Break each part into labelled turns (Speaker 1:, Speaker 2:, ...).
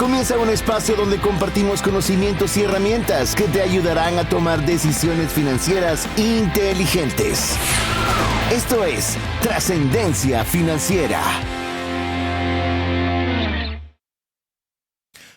Speaker 1: Comienza un espacio donde compartimos conocimientos y herramientas que te ayudarán a tomar decisiones financieras inteligentes. Esto es Trascendencia Financiera.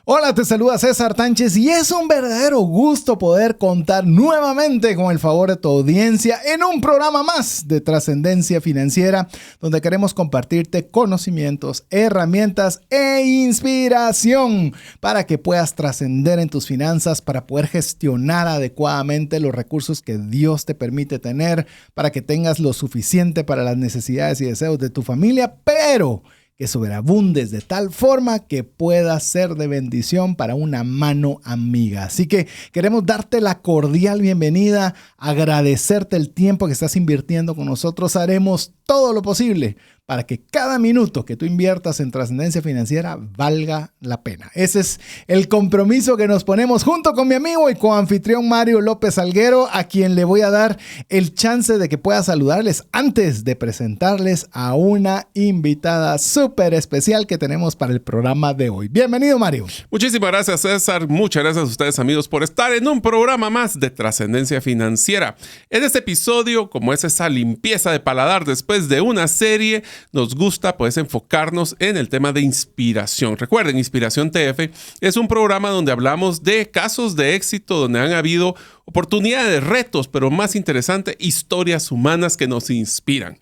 Speaker 2: Hola, te saluda César Tánchez y es un verdadero gusto poder contar nuevamente con el favor de tu audiencia en un programa más de Trascendencia Financiera, donde queremos compartirte conocimientos, herramientas e inspiración para que puedas trascender en tus finanzas, para poder gestionar adecuadamente los recursos que Dios te permite tener, para que tengas lo suficiente para las necesidades y deseos de tu familia, pero que sobreabundes de tal forma que pueda ser de bendición para una mano amiga. Así que queremos darte la cordial bienvenida, agradecerte el tiempo que estás invirtiendo con nosotros. Haremos todo lo posible para que cada minuto que tú inviertas en Trascendencia Financiera valga la pena. Ese es el compromiso que nos ponemos junto con mi amigo y coanfitrión Mario López Alguero, a quien le voy a dar el chance de que pueda saludarles antes de presentarles a una invitada súper especial que tenemos para el programa de hoy. Bienvenido, Mario.
Speaker 3: Muchísimas gracias, César. Muchas gracias a ustedes, amigos, por estar en un programa más de Trascendencia Financiera. En este episodio, como es esa limpieza de paladar después de una serie, nos gusta pues enfocarnos en el tema de inspiración. Recuerden, Inspiración TF es un programa donde hablamos de casos de éxito, donde han habido oportunidades, retos, pero más interesante, historias humanas que nos inspiran.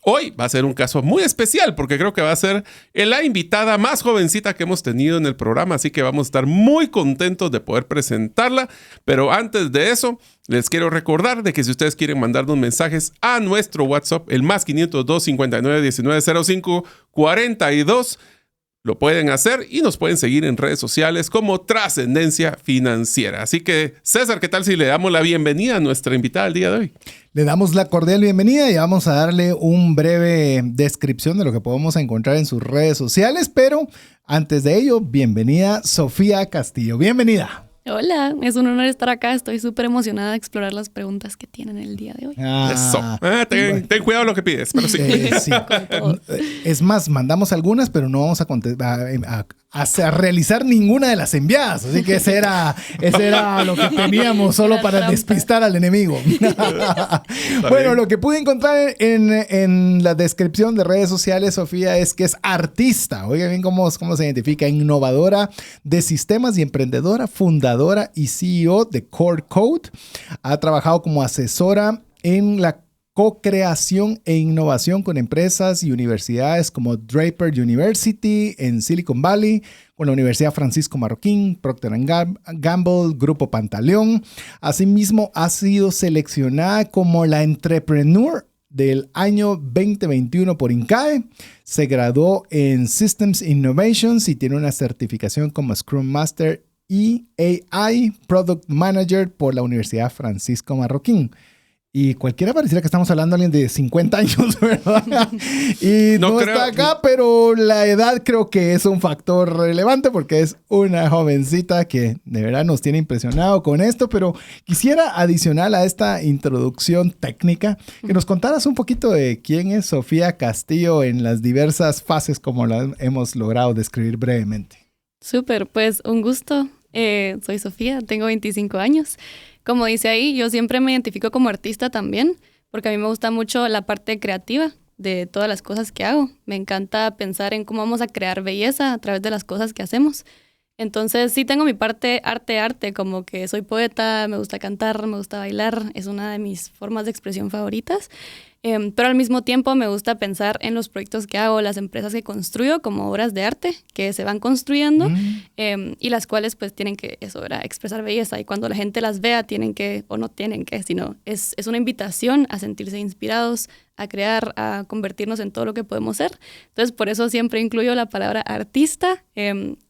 Speaker 3: Hoy va a ser un caso muy especial porque creo que va a ser la invitada más jovencita que hemos tenido en el programa, así que vamos a estar muy contentos de poder presentarla. Pero antes de eso, les quiero recordar de que si ustedes quieren mandarnos mensajes a nuestro WhatsApp, el más 502 59 19 05 42, lo pueden hacer y nos pueden seguir en redes sociales como Trascendencia Financiera. Así que, César, ¿qué tal si le damos la bienvenida a nuestra invitada el día de hoy?
Speaker 2: Le damos la cordial bienvenida y vamos a darle un breve descripción de lo que podemos encontrar en sus redes sociales, pero antes de ello, bienvenida Sofía Castillo. Bienvenida.
Speaker 4: Hola, es un honor estar acá. Estoy súper emocionada de explorar las preguntas que tienen el día de hoy.
Speaker 3: Eso. Ten cuidado lo que pides, pero sí.
Speaker 2: Sí. Es más, mandamos algunas, pero no vamos a realizar ninguna de las enviadas. Así que ese era lo que teníamos solo para despistar al enemigo. Bueno, lo que pude encontrar en la descripción de redes sociales, Sofía, es que es artista. Oiga bien cómo se identifica. Innovadora de sistemas y emprendedora, fundadora y CEO de Core Code. Ha trabajado como asesora en la co-creación e innovación con empresas y universidades como Draper University en Silicon Valley, con la Universidad Francisco Marroquín, Procter & Gamble, Grupo Pantaleón. Asimismo, ha sido seleccionada como la Entrepreneur del año 2021 por INCAE. Se graduó en Systems Innovations y tiene una certificación como Scrum Master y AI Product Manager por la Universidad Francisco Marroquín. Y cualquiera pareciera que estamos hablando de alguien de 50 años, ¿verdad? Y no está acá, pero la edad creo que es un factor relevante porque es una jovencita que de verdad nos tiene impresionado con esto. Pero quisiera adicional a esta introducción técnica que nos contaras un poquito de quién es Sofía Castillo en las diversas fases como las hemos logrado describir brevemente.
Speaker 4: Súper, pues un gusto. Soy Sofía, tengo 25 años. Como dice ahí, yo siempre me identifico como artista también, porque a mí me gusta mucho la parte creativa de todas las cosas que hago. Me encanta pensar en cómo vamos a crear belleza a través de las cosas que hacemos. Entonces sí tengo mi parte arte, como que soy poeta, me gusta cantar, me gusta bailar, es una de mis formas de expresión favoritas. Pero al mismo tiempo me gusta pensar en los proyectos que hago, las empresas que construyo como obras de arte que se van construyendo y las cuales pues tienen que, eso era expresar belleza, y cuando la gente las vea tienen que, o no tienen que, sino es una invitación a sentirse inspirados, a crear, a convertirnos en todo lo que podemos ser. Entonces por eso siempre incluyo la palabra artista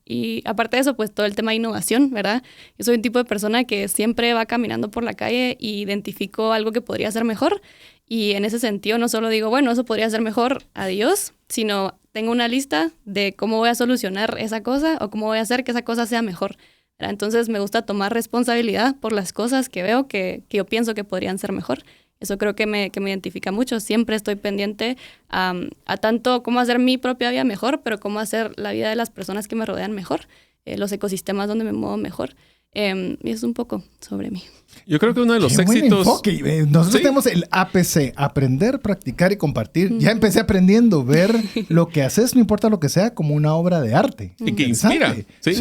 Speaker 4: y aparte de eso pues todo el tema de innovación, ¿verdad? Yo soy un tipo de persona que siempre va caminando por la calle e identifico algo que podría ser mejor. Y en ese sentido no solo digo, bueno, eso podría ser mejor, adiós, sino tengo una lista de cómo voy a solucionar esa cosa o cómo voy a hacer que esa cosa sea mejor. Entonces me gusta tomar responsabilidad por las cosas que veo que yo pienso que podrían ser mejor. Eso creo que me identifica mucho. Siempre estoy pendiente a tanto cómo hacer mi propia vida mejor, pero cómo hacer la vida de las personas que me rodean mejor. los ecosistemas donde me muevo mejor. Y es un poco sobre mí.
Speaker 3: Yo creo que uno de los
Speaker 2: Qué buen
Speaker 3: éxitos...
Speaker 2: enfoque. Nosotros tenemos el APC, aprender, practicar y compartir. Ya empecé aprendiendo, ver lo que haces, no importa lo que sea, como una obra de arte.
Speaker 3: Y que inspira. Sí.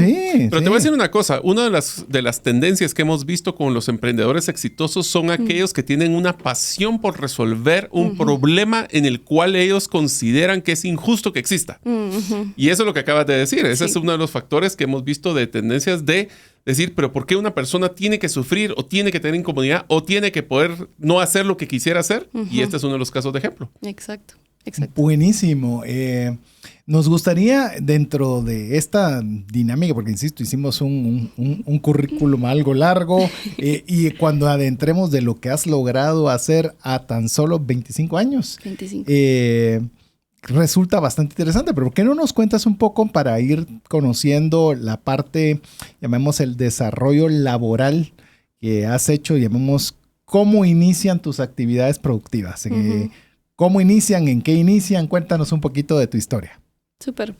Speaker 3: Pero te voy a decir una cosa. Una de las tendencias que hemos visto con los emprendedores exitosos son aquellos que tienen una pasión por resolver un problema en el cual ellos consideran que es injusto que exista. Y eso es lo que acabas de decir. Ese es uno de los factores que hemos visto de tendencias de decir, pero ¿por qué una persona tiene que sufrir o tiene que tener incomodidad o tiene que poder no hacer lo que quisiera hacer? Y este es uno de los casos de ejemplo.
Speaker 4: Exacto.
Speaker 2: Buenísimo. Nos gustaría, dentro de esta dinámica, porque insisto, hicimos un currículum algo largo, y cuando adentremos de lo que has logrado hacer a tan solo 25 años,
Speaker 4: 25.
Speaker 2: Resulta bastante interesante, pero ¿por qué no nos cuentas un poco para ir conociendo la parte, llamemos el desarrollo laboral que has hecho, llamemos cómo inician tus actividades productivas? ¿Cómo inician? ¿En qué inician? Cuéntanos un poquito de tu historia.
Speaker 4: Súper.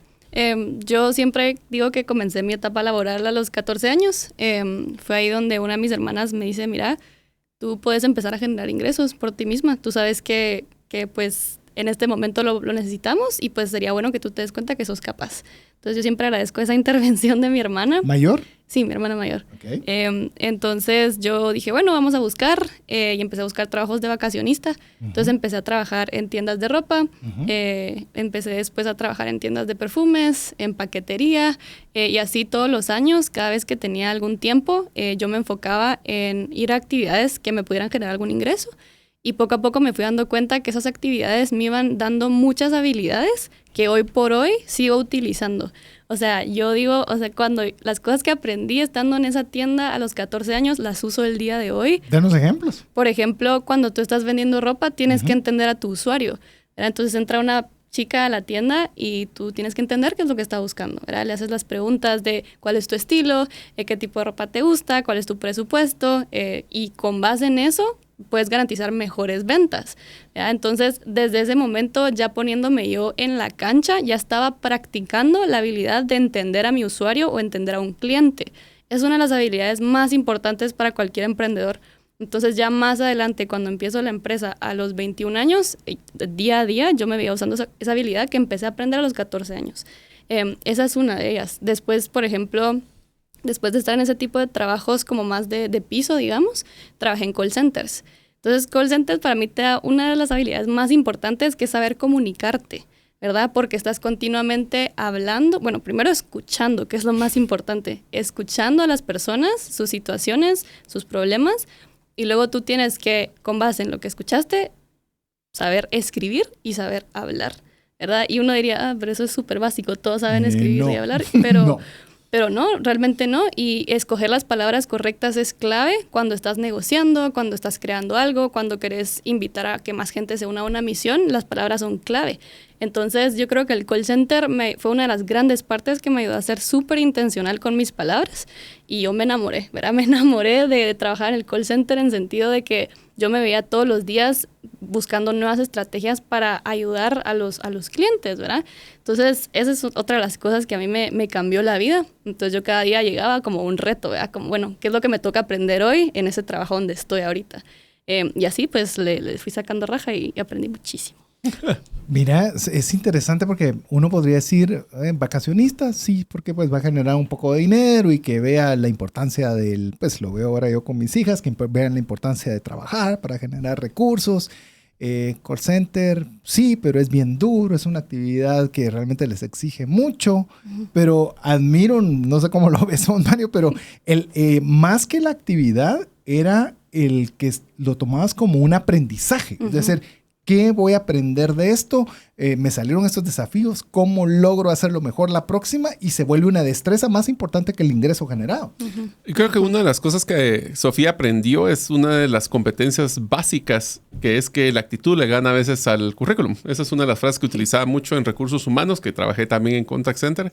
Speaker 4: Yo siempre digo que comencé mi etapa laboral a los 14 años. Fue ahí donde una de mis hermanas me dice, mira, tú puedes empezar a generar ingresos por ti misma. Tú sabes que pues en este momento lo necesitamos y pues sería bueno que tú te des cuenta que sos capaz. Entonces yo siempre agradezco esa intervención de mi hermana.
Speaker 2: ¿Mayor?
Speaker 4: Sí, mi hermana mayor.
Speaker 2: Okay.
Speaker 4: Entonces yo dije, bueno, vamos a buscar y empecé a buscar trabajos de vacacionista. Entonces empecé a trabajar en tiendas de ropa, empecé después a trabajar en tiendas de perfumes, en paquetería y así todos los años, cada vez que tenía algún tiempo, yo me enfocaba en ir a actividades que me pudieran generar algún ingreso. Y poco a poco me fui dando cuenta que esas actividades me iban dando muchas habilidades que hoy por hoy sigo utilizando. O sea, yo digo, cuando las cosas que aprendí estando en esa tienda a los 14 años las uso el día de hoy.
Speaker 2: Danos ejemplos.
Speaker 4: Por ejemplo, cuando tú estás vendiendo ropa, tienes que entender a tu usuario, ¿verdad? Entonces entra una chica a la tienda y tú tienes que entender qué es lo que está buscando, ¿verdad? Le haces las preguntas de cuál es tu estilo, qué tipo de ropa te gusta, cuál es tu presupuesto, y con base en eso puedes garantizar mejores ventas, ¿ya? Entonces, desde ese momento, ya poniéndome yo en la cancha, ya estaba practicando la habilidad de entender a mi usuario o entender a un cliente. Es una de las habilidades más importantes para cualquier emprendedor. Entonces, ya más adelante, cuando empiezo la empresa a los 21 años, día a día, yo me veía usando esa habilidad que empecé a aprender a los 14 años. Esa es una de ellas. Después, por ejemplo, después de estar en ese tipo de trabajos como más de piso, digamos, trabajé en call centers. Entonces, call centers para mí te da una de las habilidades más importantes, que es saber comunicarte, ¿verdad? Porque estás continuamente hablando, bueno, primero escuchando, que es lo más importante, escuchando a las personas, sus situaciones, sus problemas, y luego tú tienes que, con base en lo que escuchaste, saber escribir y saber hablar, ¿verdad? Y uno diría, pero eso es súper básico, todos saben escribir y hablar, pero...
Speaker 2: No.
Speaker 4: Pero no, realmente no. Y escoger las palabras correctas es clave cuando estás negociando, cuando estás creando algo, cuando querés invitar a que más gente se una a una misión, las palabras son clave. Entonces yo creo que el call center fue una de las grandes partes que me ayudó a ser súper intencional con mis palabras. Y yo me enamoré, ¿verdad? Me enamoré de trabajar en el call center en sentido de que yo me veía todos los días buscando nuevas estrategias para ayudar a los clientes, ¿verdad? Entonces, esa es otra de las cosas que a mí me cambió la vida. Entonces, yo cada día llegaba como un reto, ¿verdad? Como, bueno, ¿qué es lo que me toca aprender hoy en ese trabajo donde estoy ahorita? Y así, pues, le fui sacando raja y aprendí muchísimo.
Speaker 2: Mira, es interesante porque uno podría decir, vacacionista, sí, porque pues va a generar un poco de dinero y que vea la importancia pues lo veo ahora yo con mis hijas, que vean la importancia de trabajar para generar recursos. Call center, sí, pero es bien duro, es una actividad que realmente les exige mucho, pero admiro, no sé cómo lo ves, Mario, pero más que la actividad era el que lo tomabas como un aprendizaje, es decir, ¿qué voy a aprender de esto? Me salieron estos desafíos. ¿Cómo logro hacerlo mejor la próxima? Y se vuelve una destreza más importante que el ingreso generado.
Speaker 3: Y creo que una de las cosas que Sofía aprendió es una de las competencias básicas, que es que la actitud le gana a veces al currículum. Esa es una de las frases que utilizaba mucho en recursos humanos, que trabajé también en Contact Center.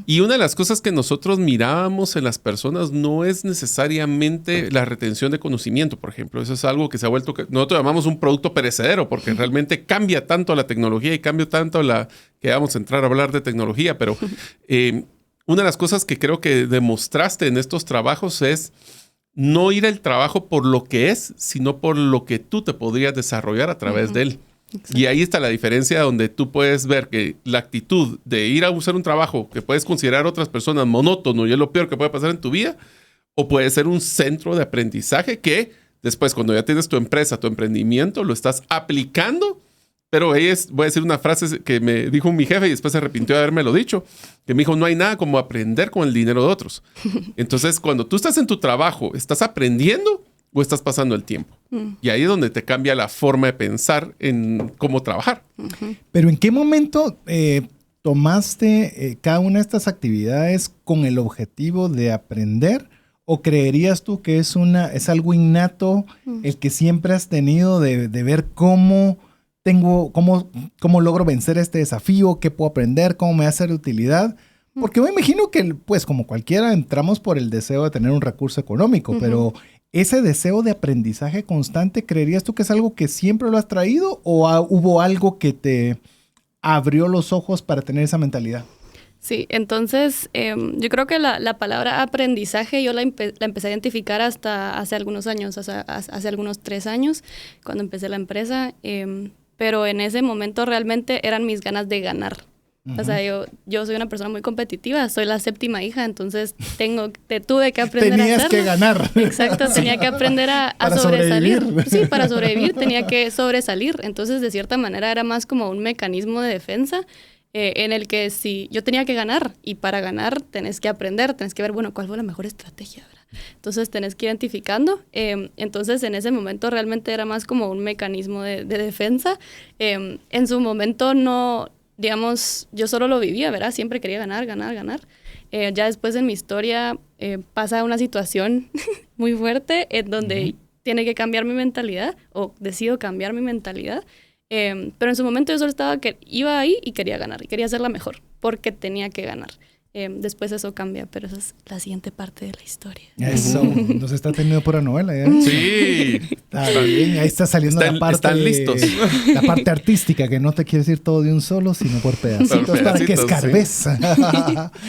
Speaker 3: Y una de las cosas que nosotros mirábamos en las personas no es necesariamente la retención de conocimiento, por ejemplo. Eso es algo que se ha vuelto, nosotros llamamos un producto perecedero, porque realmente cambia tanto la tecnología y cambia tanto que vamos a entrar a hablar de tecnología, pero una de las cosas que creo que demostraste en estos trabajos es no ir al trabajo por lo que es, sino por lo que tú te podrías desarrollar a través de él.
Speaker 4: Exacto.
Speaker 3: Y ahí está la diferencia donde tú puedes ver que la actitud de ir a buscar un trabajo que puedes considerar a otras personas monótono y es lo peor que puede pasar en tu vida, o puede ser un centro de aprendizaje que después cuando ya tienes tu empresa, tu emprendimiento, lo estás aplicando. Pero voy a decir una frase que me dijo mi jefe y después se arrepintió de haberme lo dicho, que me dijo, no hay nada como aprender con el dinero de otros. Entonces, cuando tú estás en tu trabajo, ¿estás aprendiendo o estás pasando el tiempo? Y ahí es donde te cambia la forma de pensar en cómo trabajar.
Speaker 2: Pero ¿en qué momento tomaste cada una de estas actividades con el objetivo de aprender? ¿O creerías tú que es algo innato el que siempre has tenido de ver cómo logro vencer este desafío, qué puedo aprender, cómo me va a ser de utilidad? Porque me imagino que, pues, como cualquiera, entramos por el deseo de tener un recurso económico, pero ese deseo de aprendizaje constante, ¿creerías tú que es algo que siempre lo has traído o hubo algo que te abrió los ojos para tener esa mentalidad?
Speaker 4: Sí, entonces yo creo que la palabra aprendizaje yo la empecé a identificar hasta hace algunos años, hace algunos 3 años, cuando empecé la empresa. Pero en ese momento realmente eran mis ganas de ganar. O sea, yo soy una persona muy competitiva, soy la 7ª hija, entonces tuve que aprender a hacerlo.
Speaker 2: Tenías que ganar.
Speaker 4: Exacto, tenía que aprender a sobresalir. Sí, para sobrevivir tenía que sobresalir. Entonces, de cierta manera, era más como un mecanismo de defensa en el que si yo tenía que ganar, y para ganar tenés que aprender, tenés que ver, bueno, cuál fue la mejor estrategia, ¿verdad? Entonces tenés que ir identificando. Entonces en ese momento realmente era más como un mecanismo de defensa. En su momento no, digamos, yo solo lo vivía, ¿verdad? Siempre quería ganar. Ya después en mi historia pasa una situación muy fuerte en donde tiene que cambiar mi mentalidad, o decido cambiar mi mentalidad. Pero en su momento yo solo iba ahí y quería ganar, y quería ser la mejor, porque tenía que ganar. Después eso cambia, pero esa es la siguiente parte de la historia.
Speaker 2: Eso, nos está teniendo pura novela, ¿ya?
Speaker 3: Sí.
Speaker 2: Está bien, ahí está saliendo la parte...
Speaker 3: Están listos.
Speaker 2: La parte artística, que no te quieres ir todo de un solo, sino por pedacitos, para que escarbes.
Speaker 3: Sí.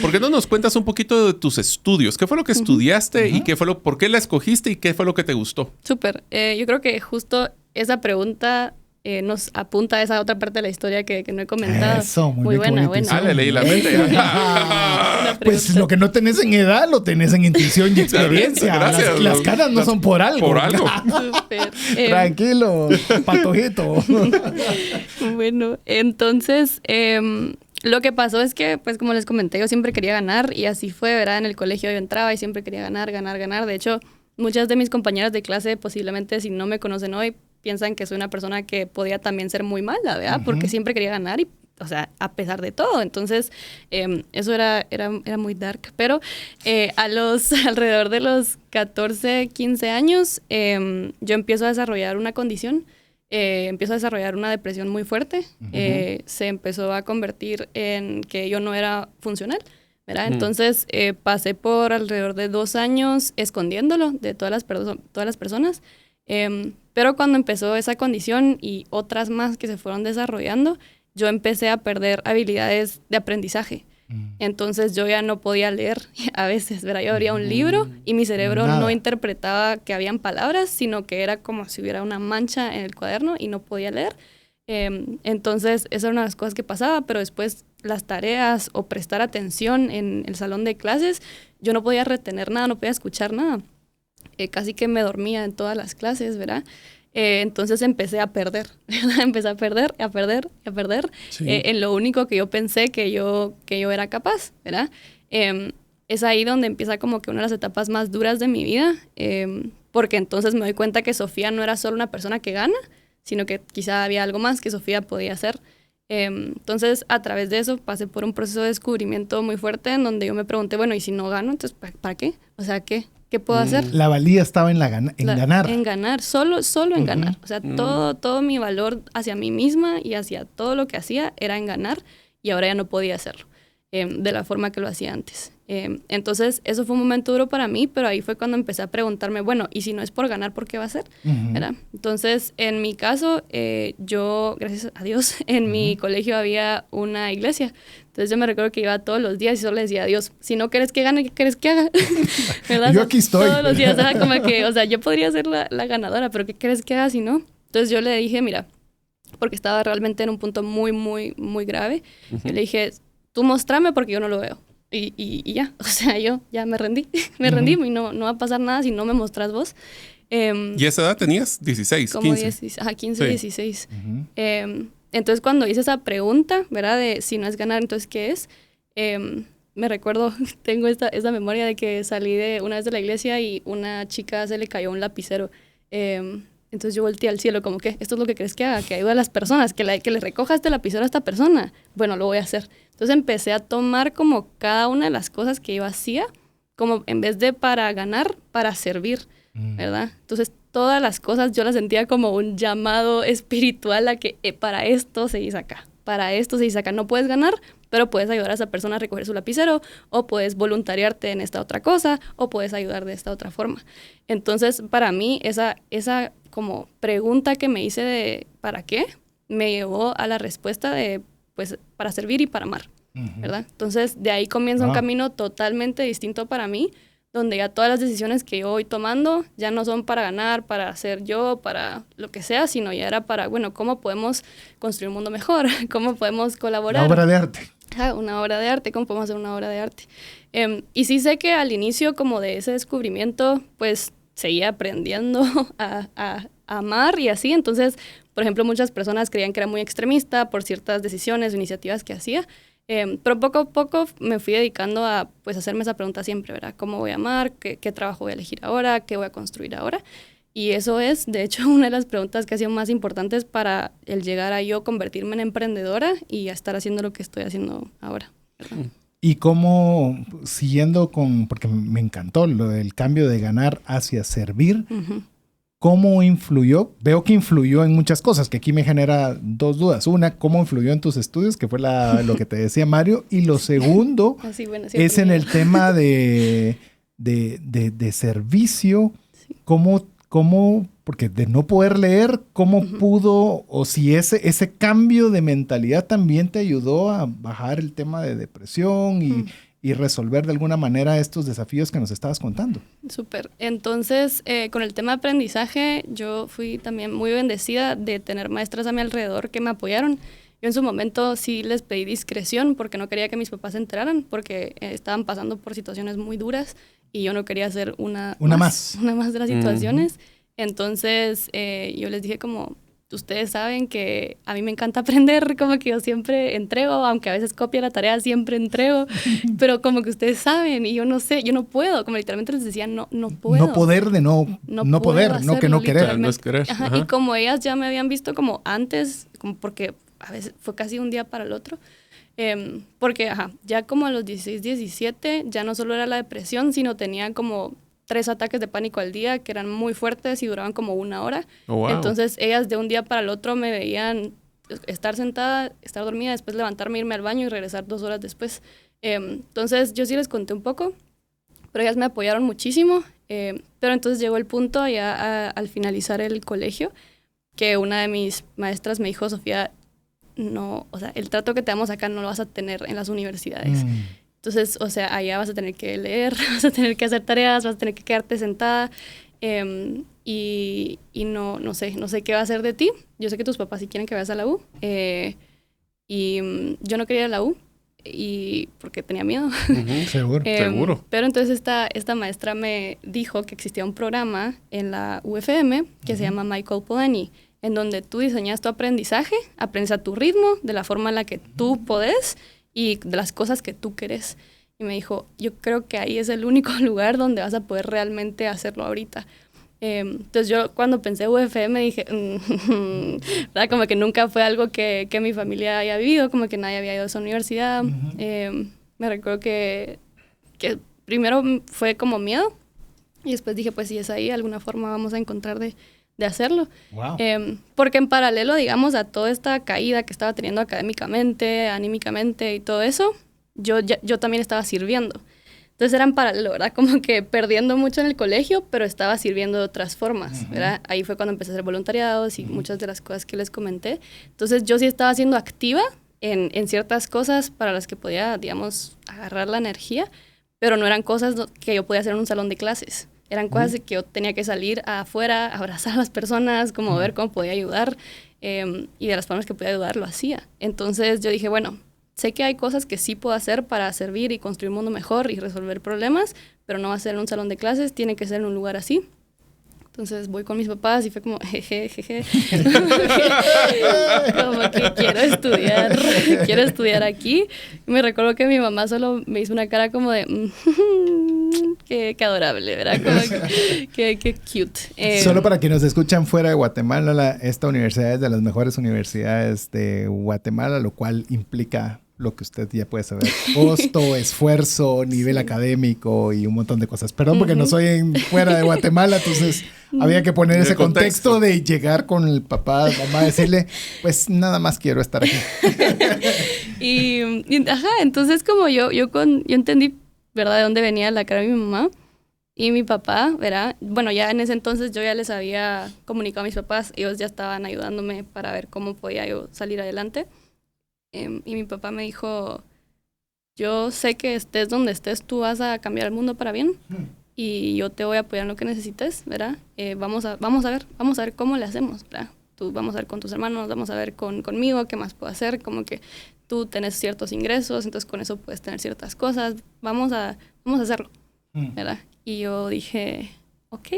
Speaker 3: ¿Por qué no nos cuentas un poquito de tus estudios? ¿Qué fue lo que estudiaste y por qué la escogiste y qué fue lo que te gustó?
Speaker 4: Súper. Yo creo que justo esa pregunta nos apunta a esa otra parte de la historia que no he comentado.
Speaker 2: Eso,
Speaker 4: muy buena.
Speaker 3: Le leí la mente.
Speaker 2: Pues lo que no tenés en edad, lo tenés en intuición y experiencia.
Speaker 3: Gracias.
Speaker 2: Las caras no son por algo.
Speaker 3: Por algo.
Speaker 4: Súper.
Speaker 2: Tranquilo, patojito.
Speaker 4: Bueno, entonces... lo que pasó es que, pues como les comenté, yo siempre quería ganar, y así fue, ¿verdad? En el colegio yo entraba y siempre quería ganar. De hecho, muchas de mis compañeras de clase, posiblemente si no me conocen hoy, piensan que soy una persona que podía también ser muy mala, ¿verdad? Porque siempre quería ganar, y, o sea, a pesar de todo. Entonces, eso era muy dark. Pero alrededor de los 14, 15 años, yo empiezo a desarrollar una condición. Empiezo a desarrollar una depresión muy fuerte. Se empezó a convertir en que yo no era funcional, ¿verdad? Entonces pasé por alrededor de 2 años escondiéndolo de todas las personas. Pero cuando empezó esa condición y otras más que se fueron desarrollando, yo empecé a perder habilidades de aprendizaje. Entonces yo ya no podía leer a veces, ¿verdad? Yo abría un libro y mi cerebro no interpretaba que habían palabras, sino que era como si hubiera una mancha en el cuaderno y no podía leer. Entonces esa era una de las cosas que pasaba, pero después las tareas o prestar atención en el salón de clases, yo no podía retener nada, no podía escuchar nada. Casi que me dormía en todas las clases, ¿verdad? Entonces empecé a perder, empecé a perder sí. En lo único que yo pensé que yo era capaz, ¿verdad? Es ahí donde empieza como que una de las etapas más duras de mi vida, porque entonces me doy cuenta que Sofía no era solo una persona que gana, sino que quizá había algo más que Sofía podía hacer. Entonces, a través de eso pasé por un proceso de descubrimiento muy fuerte en donde yo me pregunté, bueno, ¿y si no gano? Entonces, ¿para qué? O sea, ¿qué puedo hacer?
Speaker 2: La valía estaba en ganar.
Speaker 4: En ganar, solo en ganar. O sea, todo mi valor hacia mí misma y hacia todo lo que hacía era en ganar, y ahora ya no podía hacerlo. de la forma que lo hacía antes. Entonces, eso fue un momento duro para mí, pero ahí fue cuando empecé a preguntarme, bueno, ¿y si no es por ganar, por qué va a ser? ¿Verdad? Entonces, en mi caso, yo, gracias a Dios, en mi colegio había una iglesia. Entonces, yo me recuerdo que iba todos los días y solo le decía a Dios, si no quieres que gane, ¿qué quieres que haga? ¿Verdad?
Speaker 2: Yo aquí estoy.
Speaker 4: Todos los días, como que, o sea, yo podría ser la ganadora, pero ¿qué quieres que haga si no? Entonces, yo le dije, mira, porque estaba realmente en un punto muy, muy, muy grave. Yo le dije, tú mostrame porque yo no lo veo. Y ya, o sea, yo ya me rendí. Me rendí y no va a pasar nada si no me mostras vos.
Speaker 3: ¿Y esa edad tenías? 16,
Speaker 4: como
Speaker 3: 15.
Speaker 4: 15, sí. 16. Entonces, cuando hice esa pregunta, ¿verdad? De si no es ganar, entonces, ¿qué es? Me recuerdo, tengo esta memoria de que salí una vez de la iglesia y una chica se le cayó un lapicero. Entonces yo volteé al cielo como que, ¿esto es lo que crees que haga? Que ayude a las personas, que le recoja este lapicero a esta persona. Bueno, lo voy a hacer. Entonces empecé a tomar como cada una de las cosas que yo hacía, como en vez de para ganar, para servir, ¿verdad? Entonces todas las cosas yo las sentía como un llamado espiritual a que para esto se hizo acá. Para esto se dice acá, no puedes ganar, pero puedes ayudar a esa persona a recoger su lapicero, o puedes voluntariarte en esta otra cosa, o puedes ayudar de esta otra forma. Entonces, para mí, esa como pregunta que me hice de ¿para qué? Me llevó a la respuesta de, pues, para servir y para amar, ¿verdad? Entonces, de ahí comienza un camino totalmente distinto para mí, donde ya todas las decisiones que yo voy tomando ya no son para ganar, para hacer yo, para lo que sea, sino ya era para, bueno, ¿cómo podemos construir un mundo mejor? ¿Cómo podemos colaborar?
Speaker 2: Una obra de arte.
Speaker 4: Una obra de arte, ¿cómo podemos hacer una obra de arte? Y sí sé que al inicio como de ese descubrimiento, pues seguía aprendiendo a amar y así. Entonces, por ejemplo, muchas personas creían que era muy extremista por ciertas decisiones o iniciativas que hacía. Pero poco a poco me fui dedicando a pues hacerme esa pregunta siempre, ¿verdad? ¿Cómo voy a amar? ¿Qué trabajo voy a elegir ahora? ¿Qué voy a construir ahora? Y eso es, de hecho, una de las preguntas que ha sido más importantes para el llegar a yo convertirme en emprendedora y a estar haciendo lo que estoy haciendo ahora, ¿verdad?
Speaker 2: Y cómo, siguiendo porque me encantó el cambio de ganar hacia servir, ¿cómo influyó? Veo que influyó en muchas cosas, que aquí me genera dos dudas. Una, ¿cómo influyó en tus estudios? Que fue lo que te decía Mario. Y lo segundo es en el tema de servicio. Sí. ¿Cómo, porque de no poder leer, cómo pudo, o si ese cambio de mentalidad también te ayudó a bajar el tema de depresión y resolver de alguna manera estos desafíos que nos estabas contando?
Speaker 4: Súper. Entonces, con el tema de aprendizaje, yo fui también muy bendecida de tener maestras a mi alrededor que me apoyaron. Yo en su momento sí les pedí discreción porque no quería que mis papás se enteraran, porque estaban pasando por situaciones muy duras y yo no quería ser una más de las situaciones. Entonces, yo les dije como, ustedes saben que a mí me encanta aprender, como que yo siempre entrego, aunque a veces copio la tarea, siempre entrego, pero como que ustedes saben, y yo no sé, yo no puedo, como literalmente les decía, no puedo.
Speaker 2: No poder de no poder,
Speaker 4: hacerlo,
Speaker 2: no que no querer.
Speaker 3: No es querer.
Speaker 4: Ajá. Y como ellas ya me habían visto como antes, como porque a veces fue casi un día para el otro, porque ya como a los 16, 17, ya no solo era la depresión, sino tenía como 3 ataques de pánico al día que eran muy fuertes y duraban como 1 hora.
Speaker 3: Oh, wow.
Speaker 4: Entonces ellas de un día para el otro me veían estar sentada, estar dormida, después levantarme, irme al baño y regresar 2 horas después. Entonces yo sí les conté un poco, pero ellas me apoyaron muchísimo. Pero entonces llegó el punto ya al finalizar el colegio que una de mis maestras me dijo, Sofía, no, o sea, el trato que te damos acá no lo vas a tener en las universidades. Entonces, o sea, allá vas a tener que leer, vas a tener que hacer tareas, vas a tener que quedarte sentada y no sé qué va a hacer de ti. Yo sé que tus papás sí quieren que vayas a la U y yo no quería ir a la U y porque tenía miedo.
Speaker 2: Seguro.
Speaker 4: Pero entonces esta maestra me dijo que existía un programa en la UFM que se llama Michael Polanyi, en donde tú diseñas tu aprendizaje, aprendes a tu ritmo, de la forma en la que tú podés y de las cosas que tú querés. Y me dijo, yo creo que ahí es el único lugar donde vas a poder realmente hacerlo ahorita. Entonces yo cuando pensé UFM dije, ¿verdad? Como que nunca fue algo que mi familia haya vivido, como que nadie había ido a esa universidad. Me recuerdo que primero fue como miedo y después dije, pues si es ahí, de alguna forma vamos a encontrar de hacerlo.
Speaker 2: Wow.
Speaker 4: Porque en paralelo, digamos, a toda esta caída que estaba teniendo académicamente, anímicamente y todo eso, yo también estaba sirviendo. Entonces era en paralelo, ¿verdad? Como que perdiendo mucho en el colegio, pero estaba sirviendo de otras formas, ¿verdad? Ahí fue cuando empecé a hacer voluntariados y muchas de las cosas que les comenté. Entonces yo sí estaba siendo activa en ciertas cosas para las que podía, digamos, agarrar la energía, pero no eran cosas que yo podía hacer en un salón de clases. Eran cosas que yo tenía que salir afuera, abrazar a las personas, como ver cómo podía ayudar, y de las formas que podía ayudar lo hacía. Entonces yo dije, bueno, sé que hay cosas que sí puedo hacer para servir y construir un mundo mejor y resolver problemas, pero no va a ser en un salón de clases, tiene que ser en un lugar así. Entonces voy con mis papás y fue como, jeje. Como que quiero estudiar aquí. Y me recuerdo que mi mamá solo me hizo una cara como de, qué adorable, ¿verdad? Como que cute.
Speaker 2: Solo para quienes nos escuchan fuera de Guatemala, esta universidad es de las mejores universidades de Guatemala, lo cual implica lo que usted ya puede saber. Costo, esfuerzo, nivel académico y un montón de cosas. Perdón porque no soy fuera de Guatemala, entonces había que poner ese contexto de llegar con el papá, mamá, decirle, pues nada más quiero estar aquí.
Speaker 4: Entonces como yo entendí, ¿verdad?, de dónde venía la cara de mi mamá y mi papá, ¿verdad? Bueno, ya en ese entonces yo ya les había comunicado a mis papás, ellos ya estaban ayudándome para ver cómo podía yo salir adelante. Y mi papá me dijo, yo sé que estés donde estés, tú vas a cambiar el mundo para bien y yo te voy a apoyar en lo que necesites, ¿verdad? Vamos a ver cómo le hacemos, ¿verdad? Vamos a ver con tus hermanos, vamos a ver conmigo qué más puedo hacer, como que tú tenés ciertos ingresos, entonces con eso puedes tener ciertas cosas, vamos a hacerlo, ¿verdad? Y yo dije, ok.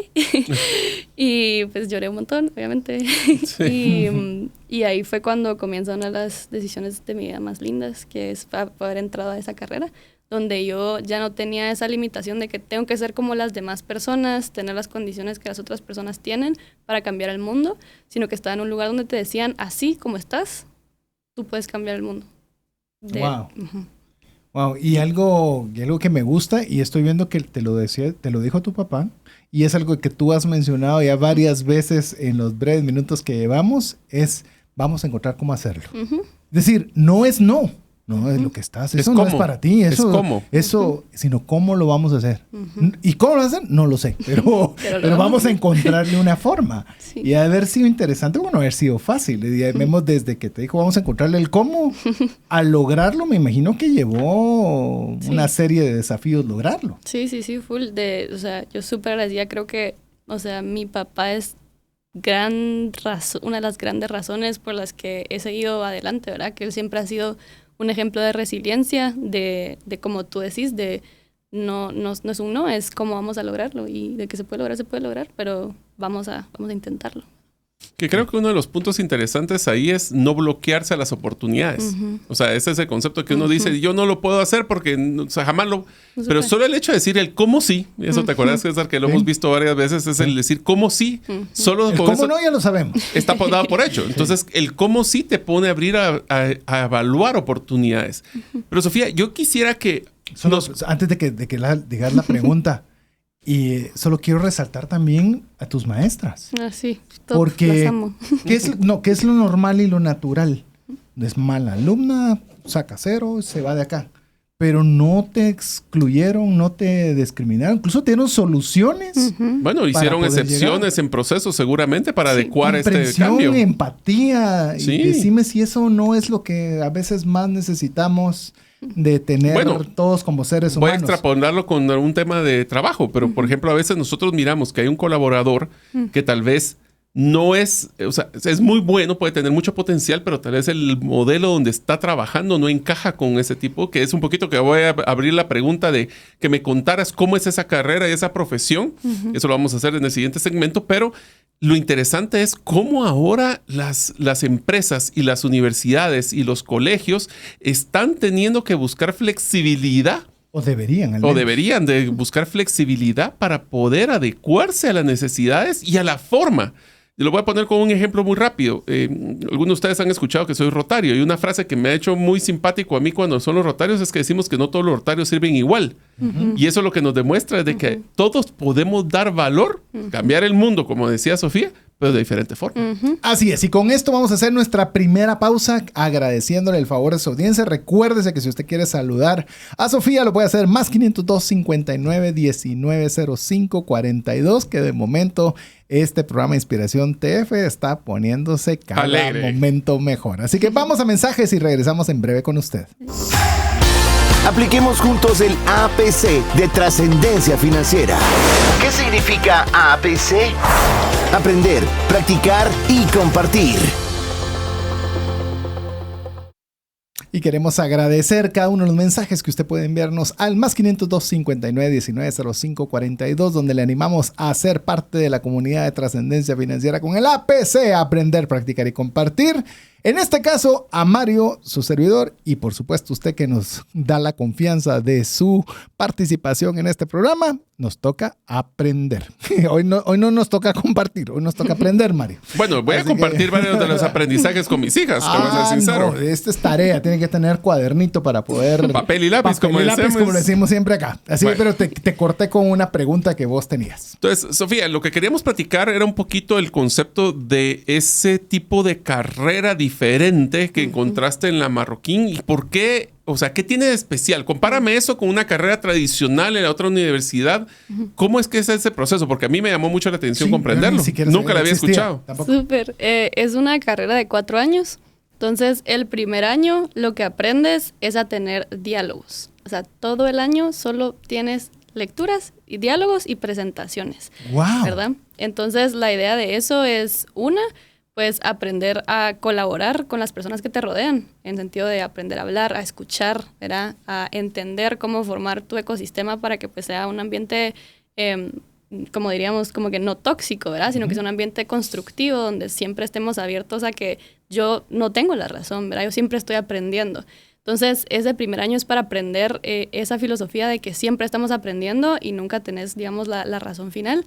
Speaker 4: Y pues lloré un montón, obviamente. Sí. Y ahí fue cuando comienza una de las decisiones de mi vida más lindas, que es haber entrado a esa carrera, donde yo ya no tenía esa limitación de que tengo que ser como las demás personas, tener las condiciones que las otras personas tienen para cambiar el mundo, sino que estaba en un lugar donde te decían, así como estás, tú puedes cambiar el mundo.
Speaker 2: Wow. Wow. Y algo que me gusta, y estoy viendo que te lo dijo tu papá, y es algo que tú has mencionado ya varias veces en los breves minutos que llevamos, es vamos a encontrar cómo hacerlo. Es decir, no es no es lo que estás, eso no es para ti, eso, sino cómo lo vamos a hacer. ¿Y cómo lo vamos a hacer? No lo sé, pero vamos a encontrarle una forma. Sí. Y haber sido interesante, bueno, haber sido fácil. Vemos desde que te dijo vamos a encontrarle el cómo, a lograrlo, me imagino que llevó una serie de desafíos lograrlo.
Speaker 4: Sí, full. O sea, yo súper agradecida, creo que, o sea, mi papá es una de las grandes razones por las que he seguido adelante, ¿verdad? Que él siempre ha sido un ejemplo de resiliencia, de como tú decís, de no es un no, es cómo vamos a lograrlo, y de que se puede lograr, pero vamos a intentarlo.
Speaker 3: Que creo que uno de los puntos interesantes ahí es no bloquearse a las oportunidades. O sea, ese es el concepto que uno dice, yo no lo puedo hacer porque jamás lo... Pero solo el hecho de decir el cómo sí, eso te acuerdas, César, que lo hemos visto varias veces, es el decir cómo sí. Solo
Speaker 2: el
Speaker 3: con
Speaker 2: cómo
Speaker 3: eso
Speaker 2: no ya lo sabemos.
Speaker 3: Está dado por hecho. Entonces, el cómo sí te pone a abrir a evaluar oportunidades. Pero Sofía, yo quisiera que...
Speaker 2: Antes de que digas la pregunta... Y solo quiero resaltar también a tus maestras.
Speaker 4: Sí,
Speaker 2: porque
Speaker 4: las amo.
Speaker 2: ¿qué es lo normal y lo natural? Es mala alumna, saca 0, se va de acá. Pero no te excluyeron, no te discriminaron, incluso te dieron soluciones.
Speaker 3: Bueno, hicieron excepciones en proceso seguramente para adecuar este cambio.
Speaker 2: Empatía, y decime si eso no es lo que a veces más necesitamos de tener todos como seres humanos.
Speaker 3: Voy a extrapolarlo con un tema de trabajo, pero por ejemplo a veces nosotros miramos que hay un colaborador que tal vez no es, o sea, es muy bueno, puede tener mucho potencial, pero tal vez el modelo donde está trabajando no encaja con ese tipo, que es un poquito que voy a abrir la pregunta de que me contaras cómo es esa carrera y esa profesión. Eso lo vamos a hacer en el siguiente segmento, pero lo interesante es cómo ahora las empresas y las universidades y los colegios están teniendo que buscar flexibilidad.
Speaker 2: O deberían
Speaker 3: de buscar flexibilidad para poder adecuarse a las necesidades y a la forma. Yo lo voy a poner con un ejemplo muy rápido. Algunos de ustedes han escuchado que soy rotario, y una frase que me ha hecho muy simpático a mí cuando son los rotarios es que decimos que no todos los rotarios sirven igual. Y eso lo que nos demuestra es de que todos podemos dar valor, cambiar el mundo, como decía Sofía, pero de diferente forma.
Speaker 2: Así es, y con esto vamos a hacer nuestra primera pausa agradeciéndole el favor de su audiencia. Recuérdese que si usted quiere saludar a Sofía, lo puede hacer más 502 59 19 05 42, que de momento este programa Inspiración TF está poniéndose cada
Speaker 3: alegre.
Speaker 2: momento mejor. Así que vamos a mensajes y regresamos en breve con usted.
Speaker 1: Apliquemos juntos el APC de trascendencia financiera. ¿Qué significa APC? Aprender, practicar y compartir.
Speaker 2: Y queremos agradecer cada uno de los mensajes que usted puede enviarnos al más 502 59 19 05 42, donde le animamos a ser parte de la comunidad de trascendencia financiera con el APC, aprender, practicar y compartir. En este caso, a Mario, su servidor, y por supuesto usted que nos da la confianza de su participación en este programa, nos toca aprender. Hoy no nos toca compartir, hoy nos toca aprender, Mario.
Speaker 3: Bueno, voy a compartir varios de los aprendizajes con mis hijas, te voy a ser sincero.
Speaker 2: No, esta es tarea, tiene que tener cuadernito para poder...
Speaker 3: Papel y lápiz, como
Speaker 2: decimos siempre acá. Así
Speaker 3: bueno.
Speaker 2: Pero te corté con una pregunta que vos tenías.
Speaker 3: Entonces, Sofía, lo que queríamos platicar era un poquito el concepto de ese tipo de carrera diferente que encontraste en la Marroquín y por qué, o sea, ¿qué tiene de especial? Compárame eso con una carrera tradicional en la otra universidad. ¿Cómo es que es ese proceso? Porque a mí me llamó mucho la atención comprenderlo. Nunca la había escuchado.
Speaker 4: Súper. Es una carrera de 4 años. Entonces, el primer año lo que aprendes es a tener diálogos. O sea, todo el año solo tienes lecturas y diálogos y presentaciones.
Speaker 2: ¡Wow!
Speaker 4: ¿Verdad? Entonces, la idea de eso es, pues aprender a colaborar con las personas que te rodean, en sentido de aprender a hablar, a escuchar, ¿verdad? A entender cómo formar tu ecosistema para que pues sea un ambiente, como diríamos, como que no tóxico, ¿verdad? Sino que sea un ambiente constructivo donde siempre estemos abiertos a que yo no tengo la razón, ¿verdad? Yo siempre estoy aprendiendo. Entonces, ese primer año es para aprender esa filosofía de que siempre estamos aprendiendo y nunca tenés, digamos, la razón final.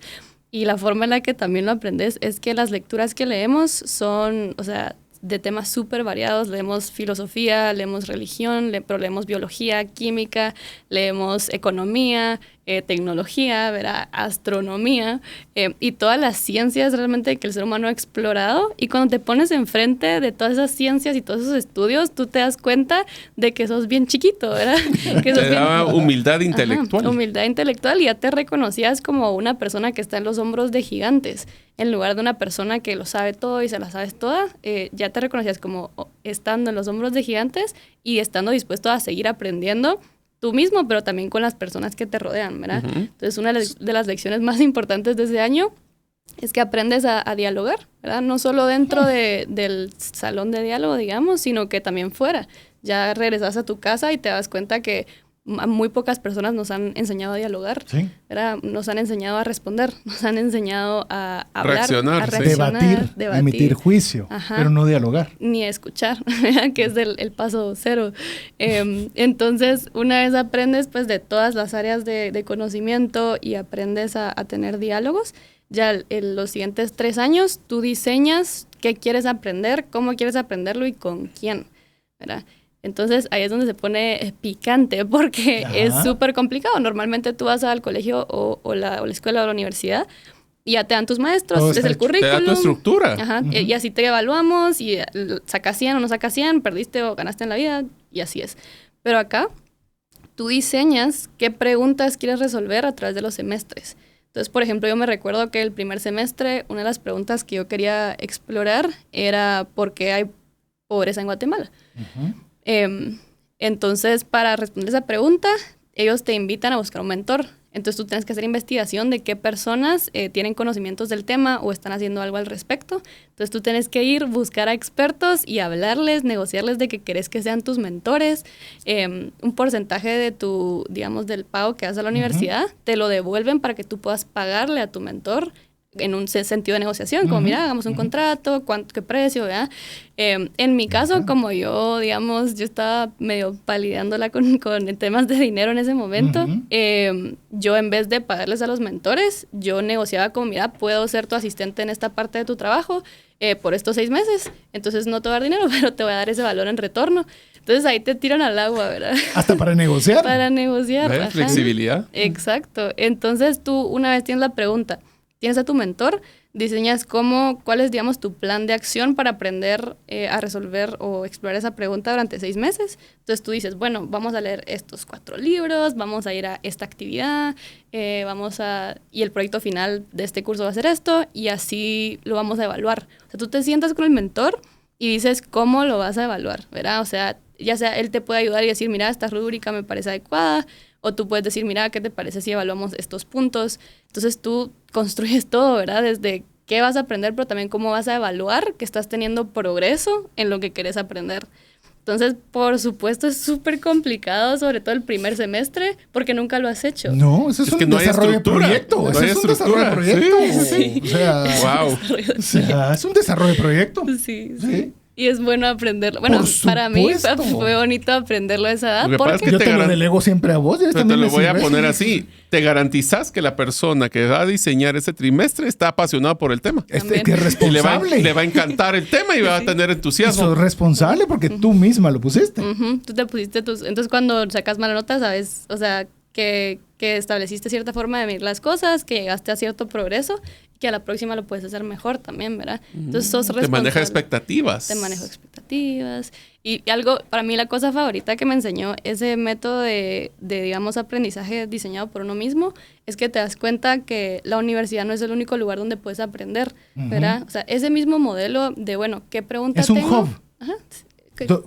Speaker 4: Y la forma en la que también lo aprendes es que las lecturas que leemos son, o sea, de temas súper variados. Leemos filosofía, leemos religión, pero leemos biología, química, leemos economía, tecnología, ¿verdad? Astronomía y todas las ciencias realmente que el ser humano ha explorado. Y cuando te pones enfrente de todas esas ciencias y todos esos estudios, tú te das cuenta de que sos bien chiquito, ¿verdad? Que sos
Speaker 3: te daba humildad intelectual.
Speaker 4: Ajá, humildad intelectual, y ya te reconocías como una persona que está en los hombros de gigantes. En lugar de una persona que lo sabe todo y se la sabes toda, ya te reconocías como estando en los hombros de gigantes y estando dispuesto a seguir aprendiendo tú mismo, pero también con las personas que te rodean, ¿verdad? Entonces, una de las lecciones más importantes de ese año es que aprendes a dialogar, ¿verdad? No solo dentro del salón de diálogo, digamos, sino que también fuera. Ya regresas a tu casa y te das cuenta que muy pocas personas nos han enseñado a dialogar,
Speaker 2: ¿sí?
Speaker 4: ¿verdad? Nos han enseñado a responder, nos han enseñado a hablar,
Speaker 3: reaccionar,
Speaker 4: a reaccionar,
Speaker 2: debatir, emitir juicio, pero no dialogar.
Speaker 4: Ni escuchar, que es el paso 0. Entonces, una vez aprendes pues de todas las áreas de conocimiento y aprendes a tener diálogos, ya en los siguientes 3 años tú diseñas qué quieres aprender, cómo quieres aprenderlo y con quién, ¿verdad? Entonces, ahí es donde se pone picante porque es súper complicado. Normalmente tú vas al colegio o la escuela o la universidad y ya te dan tus maestros, es el currículum.
Speaker 3: Te da tu estructura.
Speaker 4: Ajá, y así te evaluamos y sacas 100 o no sacas 100, perdiste o ganaste en la vida y así es. Pero acá, tú diseñas qué preguntas quieres resolver a través de los semestres. Entonces, por ejemplo, yo me recuerdo que el primer semestre, una de las preguntas que yo quería explorar era ¿por qué hay pobreza en Guatemala? Entonces, para responder esa pregunta, ellos te invitan a buscar un mentor. Entonces, tú tienes que hacer investigación de qué personas tienen conocimientos del tema o están haciendo algo al respecto. Entonces, tú tienes que ir, buscar a expertos y hablarles, negociarles de que querés que sean tus mentores. Un porcentaje de tu, digamos, del pago que haces a la universidad, te lo devuelven para que tú puedas pagarle a tu mentor en un sentido de negociación, como mira, hagamos un contrato, qué precio, ¿verdad? En mi caso, como yo, digamos, yo estaba medio palideándola con temas de dinero en ese momento, yo en vez de pagarles a los mentores, yo negociaba como, mira, puedo ser tu asistente en esta parte de tu trabajo por estos 6 meses, entonces no te voy a dar dinero, pero te voy a dar ese valor en retorno. Entonces ahí te tiran al agua, ¿verdad?
Speaker 2: Hasta para negociar.
Speaker 4: Para negociar.
Speaker 3: Flexibilidad.
Speaker 4: Exacto. Entonces tú, una vez tienes la pregunta, tienes a tu mentor, diseñas cuál es, digamos, tu plan de acción para aprender a resolver o explorar esa pregunta durante 6 meses. Entonces tú dices, bueno, vamos a leer estos 4 libros, vamos a ir a esta actividad, y el proyecto final de este curso va a ser esto, y así lo vamos a evaluar. O sea, tú te sientas con el mentor y dices cómo lo vas a evaluar, ¿verdad? O sea, ya sea él te puede ayudar y decir, mira, esta rúbrica me parece adecuada, o tú puedes decir, mira, ¿qué te parece si evaluamos estos puntos? Entonces tú construyes todo, ¿verdad? Desde qué vas a aprender, pero también cómo vas a evaluar que estás teniendo progreso en lo que querés aprender. Entonces, por supuesto, es súper complicado, sobre todo el primer semestre, porque nunca lo has hecho.
Speaker 2: No, eso es un desarrollo de proyecto.
Speaker 3: No
Speaker 2: eso es un desarrollo de proyecto.
Speaker 4: Sí.
Speaker 2: O sea,
Speaker 3: wow.
Speaker 2: O sea, es un desarrollo de proyecto.
Speaker 4: Sí.
Speaker 2: Sí.
Speaker 4: Y es bueno aprenderlo. Bueno, para mí fue bonito aprenderlo a esa edad.
Speaker 3: Lo que pasa es que
Speaker 2: yo te lo delego siempre a vos.
Speaker 3: Pero te lo voy a poner así. Te garantizas que la persona que va a diseñar ese trimestre está apasionada por el tema.
Speaker 2: Que es responsable.
Speaker 3: Y le va a encantar el tema y va a tener entusiasmo.
Speaker 2: Y sos responsable porque tú misma lo pusiste.
Speaker 4: Tú te pusiste Entonces, cuando sacas mala nota, sabes, o sea, que estableciste cierta forma de medir las cosas, que llegaste a cierto progreso, que a la próxima lo puedes hacer mejor también, ¿verdad? Entonces sos responsable.
Speaker 3: Te maneja expectativas.
Speaker 4: Te manejo expectativas. Y algo, para mí la cosa favorita que me enseñó ese método de, digamos, aprendizaje diseñado por uno mismo, es que te das cuenta que la universidad no es el único lugar donde puedes aprender, ¿verdad? O sea, ese mismo modelo de, bueno, ¿qué pregunta tengo?
Speaker 2: Es un hub.
Speaker 4: Ajá.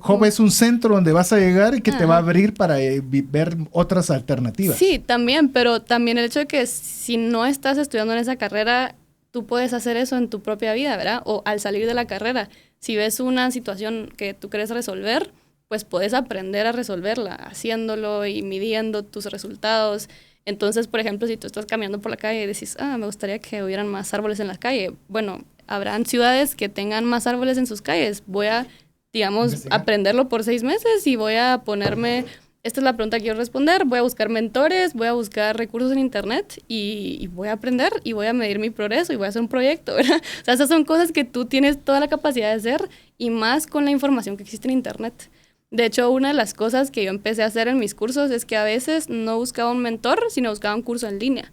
Speaker 2: Hub es un centro donde vas a llegar y que te va a abrir para ver otras alternativas.
Speaker 4: Sí, también, pero también el hecho de que si no estás estudiando en esa carrera, tú puedes hacer eso en tu propia vida, ¿verdad? O al salir de la carrera, si ves una situación que tú quieres resolver, pues puedes aprender a resolverla haciéndolo y midiendo tus resultados. Entonces, por ejemplo, si tú estás caminando por la calle y decís, me gustaría que hubieran más árboles en la calle. Bueno, habrán ciudades que tengan más árboles en sus calles. Voy a, digamos, aprenderlo por 6 meses y voy a ponerme... Esta es la pregunta que quiero responder. Voy a buscar mentores, voy a buscar recursos en internet y voy a aprender y voy a medir mi progreso y voy a hacer un proyecto, ¿verdad? O sea, esas son cosas que tú tienes toda la capacidad de hacer y más con la información que existe en internet. De hecho, una de las cosas que yo empecé a hacer en mis cursos es que a veces no buscaba un mentor, sino buscaba un curso en línea.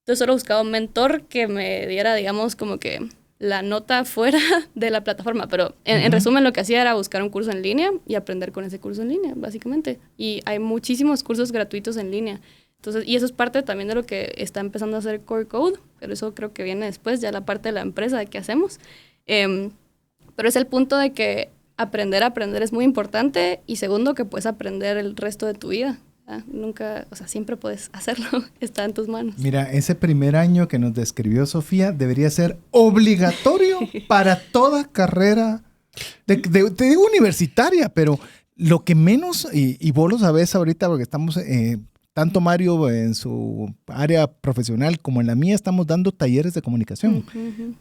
Speaker 4: Entonces solo buscaba un mentor que me diera, digamos, como que la nota fuera de la plataforma, pero en resumen lo que hacía era buscar un curso en línea y aprender con ese curso en línea, básicamente. Y hay muchísimos cursos gratuitos en línea. Entonces, y eso es parte también de lo que está empezando a hacer Core Code, pero eso creo que viene después, ya la parte de la empresa de qué hacemos. Pero es el punto de que aprender es muy importante y segundo, que puedes aprender el resto de tu vida. Nunca, o sea, siempre puedes hacerlo, está en tus manos.
Speaker 2: Mira, ese primer año que nos describió Sofía debería ser obligatorio para toda carrera de universitaria, pero lo que menos, y vos lo sabés ahorita porque estamos, tanto Mario en su área profesional como en la mía, estamos dando talleres de comunicación,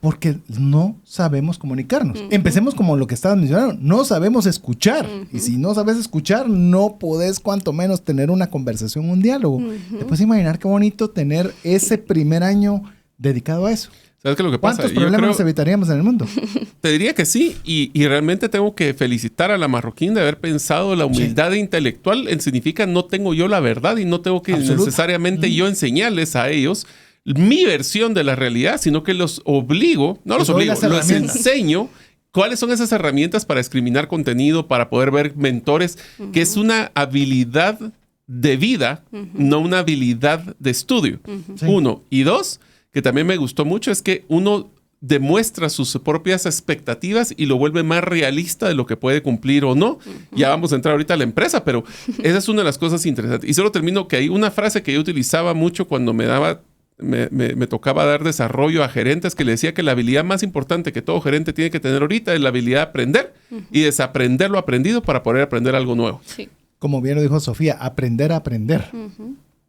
Speaker 2: porque no sabemos comunicarnos. Empecemos como lo que estabas mencionando, no sabemos escuchar, y si no sabes escuchar, no podés cuanto menos tener una conversación, un diálogo. Te puedes imaginar qué bonito tener ese primer año dedicado a eso.
Speaker 3: ¿Sabes qué es lo que pasa?
Speaker 2: ¿Cuántos problemas nos evitaríamos en el mundo?
Speaker 3: Te diría que sí, y realmente tengo que felicitar a la Marroquín de haber pensado la humildad intelectual significa no tengo yo la verdad y no tengo que necesariamente yo enseñarles a ellos mi versión de la realidad, sino que los obligo, los enseño cuáles son esas herramientas para discriminar contenido, para poder ver mentores, que es una habilidad de vida, no una habilidad de estudio. Uno. Y dos, que también me gustó mucho, es que uno demuestra sus propias expectativas y lo vuelve más realista de lo que puede cumplir o no. Ya vamos a entrar ahorita a la empresa, pero esa es una de las cosas interesantes. Y solo termino que hay una frase que yo utilizaba mucho cuando me tocaba dar desarrollo a gerentes, que le decía que la habilidad más importante que todo gerente tiene que tener ahorita es la habilidad de aprender y desaprender lo aprendido para poder aprender algo nuevo.
Speaker 4: Sí.
Speaker 2: Como bien lo dijo Sofía, aprender a aprender.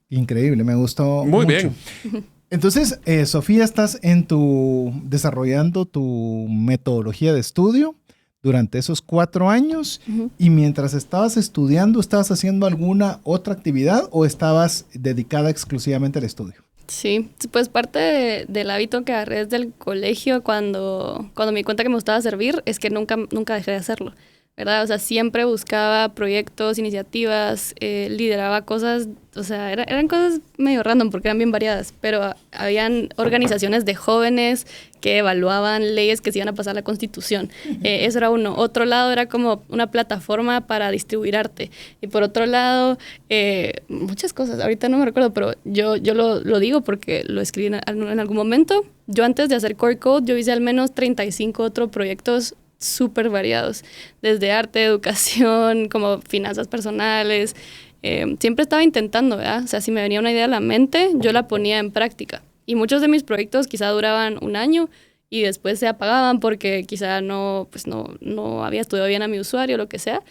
Speaker 2: Increíble, me gustó
Speaker 3: Muy
Speaker 2: mucho.
Speaker 3: Bien.
Speaker 2: Entonces, Sofía, estás desarrollando tu metodología de estudio durante esos 4 años y mientras estabas estudiando, ¿estabas haciendo alguna otra actividad o estabas dedicada exclusivamente al estudio?
Speaker 4: Sí, pues parte del hábito que agarré desde el colegio cuando me di cuenta que me gustaba servir es que nunca dejé de hacerlo. ¿verdad? O sea, siempre buscaba proyectos, iniciativas, lideraba cosas, o sea, eran cosas medio random porque eran bien variadas, pero habían organizaciones de jóvenes que evaluaban leyes que se iban a pasar a la Constitución. Eso era uno. Otro lado era como una plataforma para distribuir arte. Y por otro lado, muchas cosas. Ahorita no me recuerdo, pero yo lo digo porque lo escribí en algún momento. Yo antes de hacer Core Code, yo hice al menos 35 otros proyectos súper variados, desde arte, educación, como finanzas personales. Siempre estaba intentando, ¿verdad? O sea, si me venía una idea a la mente, yo la ponía en práctica. Y muchos de mis proyectos quizá duraban un año y después se apagaban porque quizá no había estudiado bien a mi usuario o lo que sea.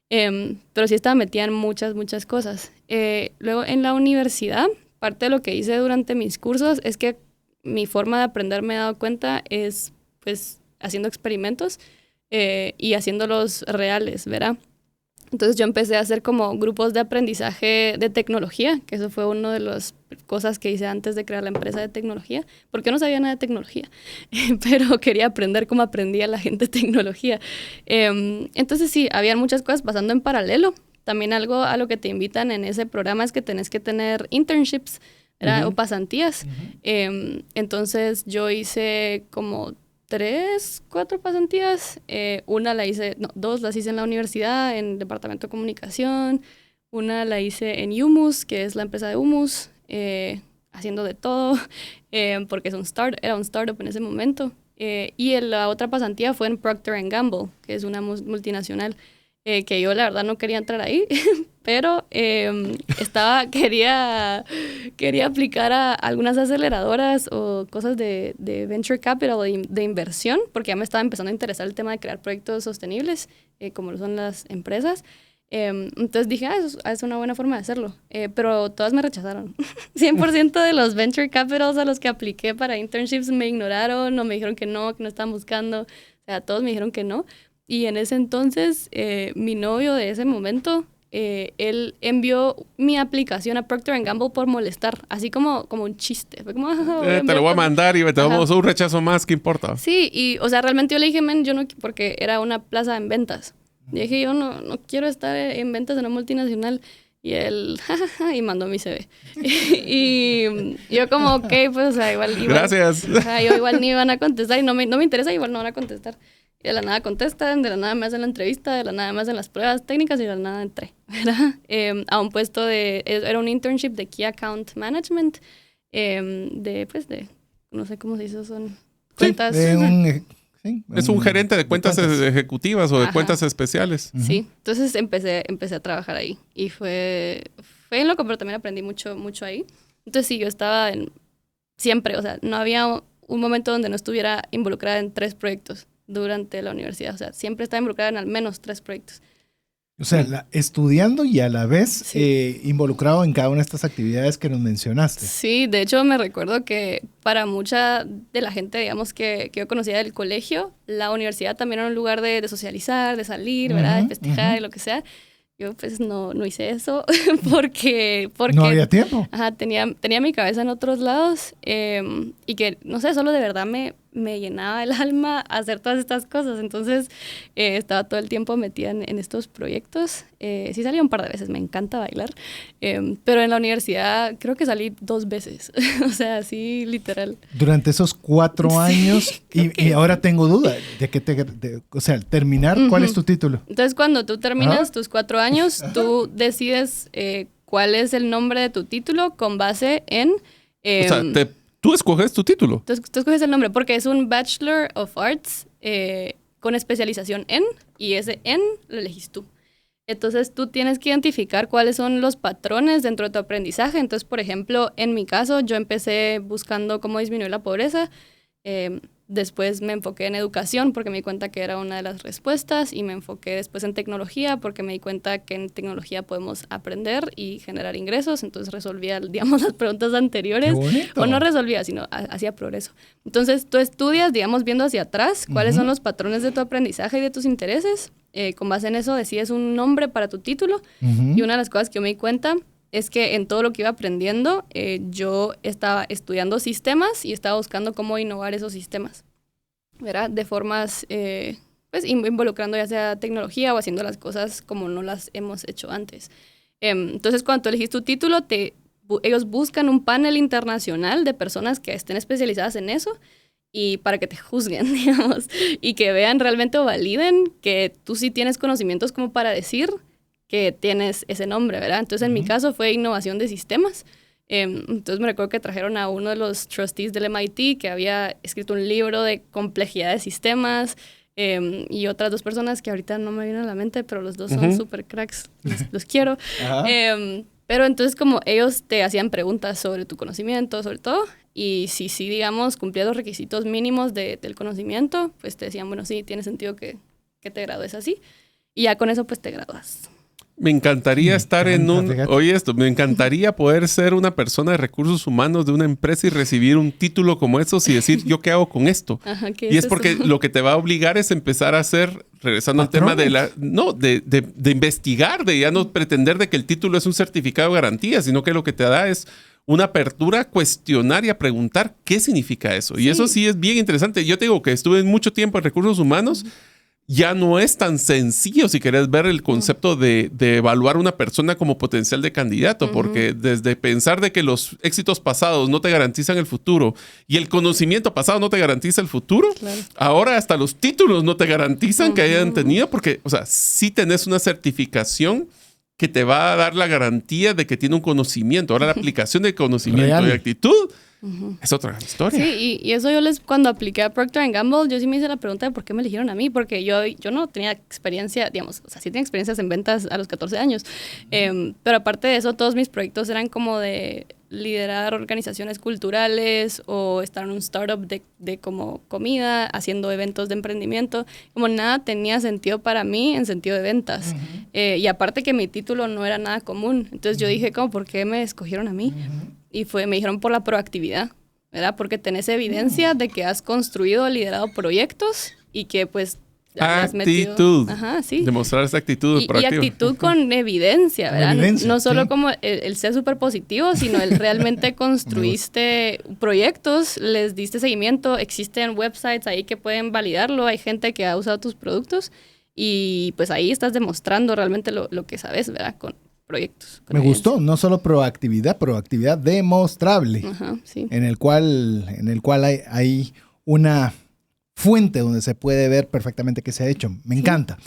Speaker 4: Pero sí estaba metida en muchas cosas. Luego en la universidad, parte de lo que hice durante mis cursos es que mi forma de aprender, me he dado cuenta, es pues haciendo experimentos y haciéndolos reales, ¿verdad? Entonces yo empecé a hacer como grupos de aprendizaje de tecnología, que eso fue una de las cosas que hice antes de crear la empresa de tecnología, porque yo no sabía nada de tecnología, pero quería aprender cómo aprendía la gente tecnología. Entonces sí, había muchas cosas pasando en paralelo. También algo a lo que te invitan en ese programa es que tenés que tener internships, ¿verdad? O pasantías. Entonces yo hice como 3, 4 pasantías. Dos las hice en la universidad, en el departamento de comunicación. Una la hice en Humus, que es la empresa de Humus, haciendo de todo, porque era un startup en ese momento. Y la otra pasantía fue en Procter & Gamble, que es una multinacional, que yo la verdad no quería entrar ahí, pero quería aplicar a algunas aceleradoras o cosas de venture capital, de inversión, porque ya me estaba empezando a interesar el tema de crear proyectos sostenibles, como lo son las empresas. Entonces dije, es una buena forma de hacerlo, pero todas me rechazaron. 100% de los venture capitals a los que apliqué para internships me ignoraron o me dijeron que no estaban buscando. O sea, todos me dijeron que no. Y en ese entonces, mi novio de ese momento, él envió mi aplicación a Procter & Gamble por molestar, así como un chiste. Fue como,
Speaker 3: te lo voy a mandar y te vamos a un rechazo más, ¿qué importa?
Speaker 4: Sí, y o sea, realmente yo le dije, yo no, porque era una plaza en ventas. Y dije, yo no quiero estar en ventas en una multinacional. Y él, y mandó mi CV. Y yo como, ok, pues, o sea, igual.
Speaker 3: Gracias.
Speaker 4: Yo igual ni van a contestar y no me interesa, igual no van a contestar. Y de la nada contestan, de la nada me hacen la entrevista, de la nada me hacen las pruebas técnicas y de la nada entré, ¿verdad? A un puesto era un internship de Key Account Management, no sé cómo se dice, son cuentas.
Speaker 3: Es un gerente de cuentas ejecutivas o de cuentas especiales.
Speaker 4: Sí, entonces empecé a trabajar ahí y fue en loco, pero también aprendí mucho ahí. Entonces sí, yo estaba siempre, o sea, no había un momento donde no estuviera involucrada en 3 proyectos durante la universidad. O sea, siempre estaba involucrada en al menos 3 proyectos.
Speaker 2: O sea, estudiando y a la vez involucrado en cada una de estas actividades que nos mencionaste.
Speaker 4: Sí, de hecho me recuerdo que para mucha de la gente, digamos, que yo conocía del colegio, la universidad también era un lugar de socializar, de salir, ¿verdad? De festejar y lo que sea. Yo pues no hice eso porque
Speaker 2: no había tiempo.
Speaker 4: Ajá, tenía mi cabeza en otros lados y que, no sé, solo de verdad me llenaba el alma hacer todas estas cosas. Entonces estaba todo el tiempo metida en estos proyectos. Sí salí un par de veces, me encanta bailar, pero en la universidad creo que salí 2 veces. O sea, así literal.
Speaker 2: Durante esos 4 años, y ahora tengo duda de que o sea, al terminar, ¿cuál es tu título?
Speaker 4: Entonces cuando tú terminas tus 4 años, tú decides cuál es el nombre de tu título con base en...
Speaker 3: o sea, tú escoges tu título.
Speaker 4: Tú escoges el nombre porque es un Bachelor of Arts con especialización en, y ese en lo elegís tú. Entonces tú tienes que identificar cuáles son los patrones dentro de tu aprendizaje. Entonces, por ejemplo, en mi caso, yo empecé buscando cómo disminuir la pobreza. Después me enfoqué en educación porque me di cuenta que era una de las respuestas y me enfoqué después en tecnología porque me di cuenta que en tecnología podemos aprender y generar ingresos. Entonces resolvía, digamos, las preguntas anteriores. O no resolvía, sino hacía progreso. Entonces tú estudias, digamos, viendo hacia atrás cuáles son los patrones de tu aprendizaje y de tus intereses. Con base en eso decides un nombre para tu título. Y una de las cosas que yo me di cuenta es que en todo lo que iba aprendiendo, yo estaba estudiando sistemas y estaba buscando cómo innovar esos sistemas, ¿verdad? De formas, pues involucrando ya sea tecnología o haciendo las cosas como no las hemos hecho antes. Entonces, cuando tú elegís tu título, ellos buscan un panel internacional de personas que estén especializadas en eso y para que te juzguen, digamos, y que vean realmente o validen que tú sí tienes conocimientos como para decir que tienes ese nombre, ¿verdad? Entonces, en mi caso fue innovación de sistemas. Entonces, me recuerdo que trajeron a uno de los trustees del MIT que había escrito un libro de complejidad de sistemas, y otras 2 personas que ahorita no me vienen a la mente, pero los 2 son super cracks, los quiero. Pero entonces como ellos te hacían preguntas sobre tu conocimiento, sobre todo, y si digamos, cumplías los requisitos mínimos del conocimiento, pues te decían, bueno, sí, tiene sentido que te gradúes así, y ya con eso pues te gradúas.
Speaker 3: Me encantaría me encantaría poder ser una persona de recursos humanos de una empresa y recibir un título como estos y decir, ¿yo qué hago con esto?
Speaker 4: Ajá,
Speaker 3: y es porque lo que te va a obligar es empezar a hacer, regresando al tema de investigar, de ya no pretender de que el título es un certificado de garantía, sino que lo que te da es una apertura a cuestionar y a preguntar qué significa eso. Y eso sí es bien interesante. Yo te digo que estuve mucho tiempo en recursos humanos. Ya no es tan sencillo si querés ver el concepto de evaluar a una persona como potencial de candidato, porque desde pensar de que los éxitos pasados no te garantizan el futuro y el conocimiento pasado no te garantiza el futuro, ahora hasta los títulos no te garantizan que hayan tenido, porque, o sea, sí tenés una certificación que te va a dar la garantía de que tiene un conocimiento. Ahora la aplicación de conocimiento y actitud es otra historia.
Speaker 4: Sí, y eso cuando apliqué a Procter & Gamble, yo sí me hice la pregunta de por qué me eligieron a mí, porque yo no tenía experiencia, digamos, o sea, sí tenía experiencias en ventas a los 14 años, pero aparte de eso, todos mis proyectos eran como de liderar organizaciones culturales o estar en un startup de como comida, haciendo eventos de emprendimiento, como nada tenía sentido para mí en sentido de ventas. Y aparte que mi título no era nada común, entonces yo dije como, ¿por qué me escogieron a mí? Y me dijeron por la proactividad, ¿verdad? Porque tenés evidencia de que has construido, liderado proyectos y que pues
Speaker 3: actitud.
Speaker 4: Ajá, sí.
Speaker 3: Demostrar esa actitud proactiva.
Speaker 4: Y actitud con evidencia, ¿verdad? No solo como el ser súper positivo, sino el realmente construiste proyectos, les diste seguimiento, existen websites ahí que pueden validarlo, hay gente que ha usado tus productos y pues ahí estás demostrando realmente lo que sabes, ¿verdad? Con proyectos.
Speaker 2: Me gustó, no solo proactividad demostrable.
Speaker 4: Ajá, sí.
Speaker 2: En el cual hay una fuente donde se puede ver perfectamente qué se ha hecho. Me encanta.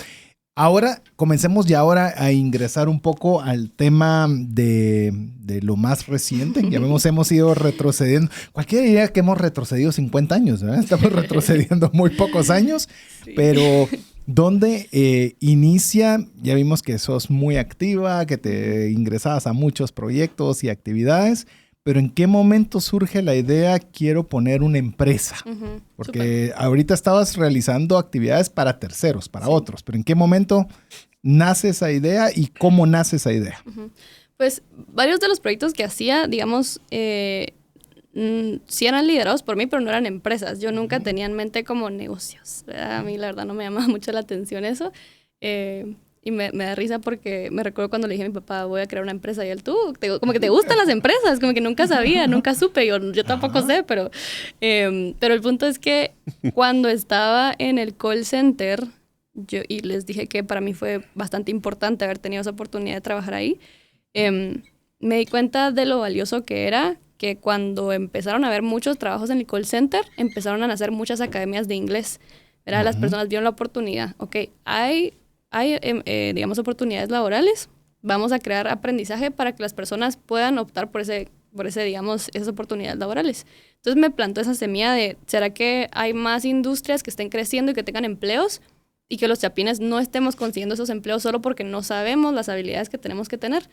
Speaker 2: Ahora, comencemos ya ahora a ingresar un poco al tema de lo más reciente. Ya hemos ido retrocediendo. Cualquiera diría que hemos retrocedido 50 años, ¿verdad? Estamos retrocediendo muy pocos años, sí. Pero ¿dónde inicia? Ya vimos que sos muy activa, que te ingresabas a muchos proyectos y actividades. Pero ¿en qué momento surge la idea, quiero poner una empresa? Porque ahorita estabas realizando actividades para terceros, para otros. Pero ¿en qué momento nace esa idea y cómo nace esa idea?
Speaker 4: Pues varios de los proyectos que hacía, digamos, sí eran liderados por mí, pero no eran empresas. Yo nunca tenía en mente como negocios, ¿verdad? A mí la verdad no me llamaba mucho la atención eso. Y me da risa porque me recuerdo cuando le dije a mi papá, voy a crear una empresa. Y él, como que te gustan las empresas, como que nunca sabía, nunca supe. Yo tampoco sé, pero el punto es que cuando estaba en el call center, y les dije que para mí fue bastante importante haber tenido esa oportunidad de trabajar ahí, me di cuenta de lo valioso que era que cuando empezaron a haber muchos trabajos en el call center, empezaron a nacer muchas academias de inglés. ¿Verdad? Las personas vieron la oportunidad. Ok, hay digamos, oportunidades laborales, vamos a crear aprendizaje para que las personas puedan optar por digamos, esas oportunidades laborales. Entonces me plantó esa semilla de, ¿será que hay más industrias que estén creciendo y que tengan empleos? Y que los chapines no estemos consiguiendo esos empleos solo porque no sabemos las habilidades que tenemos que tener.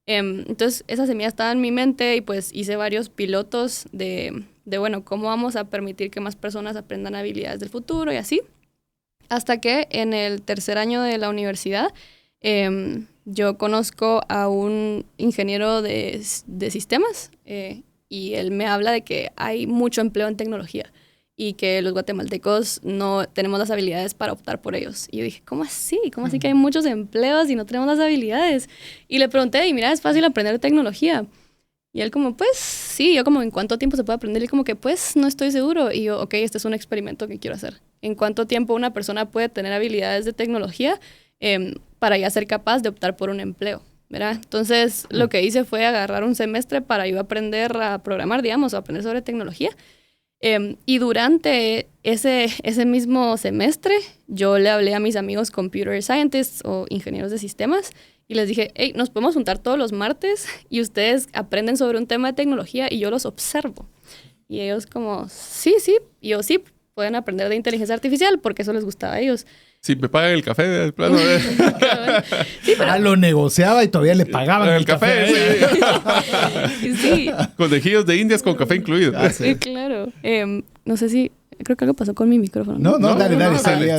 Speaker 4: Entonces esa semilla estaba en mi mente y pues hice varios pilotos de bueno, ¿cómo vamos a permitir que más personas aprendan habilidades del futuro y así? Hasta que en el tercer año de la universidad, yo conozco a un ingeniero de sistemas y él me habla de que hay mucho empleo en tecnología y que los guatemaltecos no tenemos las habilidades para optar por ellos. Y yo dije, ¿cómo así? ¿Cómo así que hay muchos empleos y no tenemos las habilidades? Y le pregunté, y mira, es fácil aprender tecnología. Y él como, pues sí, yo como, ¿en cuánto tiempo se puede aprender? Y como que, pues, no estoy seguro. Y yo, ok, este es un experimento que quiero hacer. ¿En cuánto tiempo una persona puede tener habilidades de tecnología para ya ser capaz de optar por un empleo? ¿Verdad? Entonces, lo que hice fue agarrar un semestre para yo aprender a programar, digamos, o aprender sobre tecnología. Y durante ese mismo semestre, yo le hablé a mis amigos computer scientists o ingenieros de sistemas y les dije, hey, nos podemos juntar todos los martes y ustedes aprenden sobre un tema de tecnología y yo los observo. Y ellos como, sí, sí, y yo sí, pueden aprender de inteligencia artificial porque eso les gustaba a ellos.
Speaker 3: Si me pagan el café, de plano.
Speaker 4: Sí, pero...
Speaker 2: Lo negociaba y todavía le pagaban el café.
Speaker 4: Sí.
Speaker 3: Conejillos de indias con café incluido.
Speaker 4: Sí, claro. No sé si... Creo que algo pasó con mi micrófono.
Speaker 2: No, dale,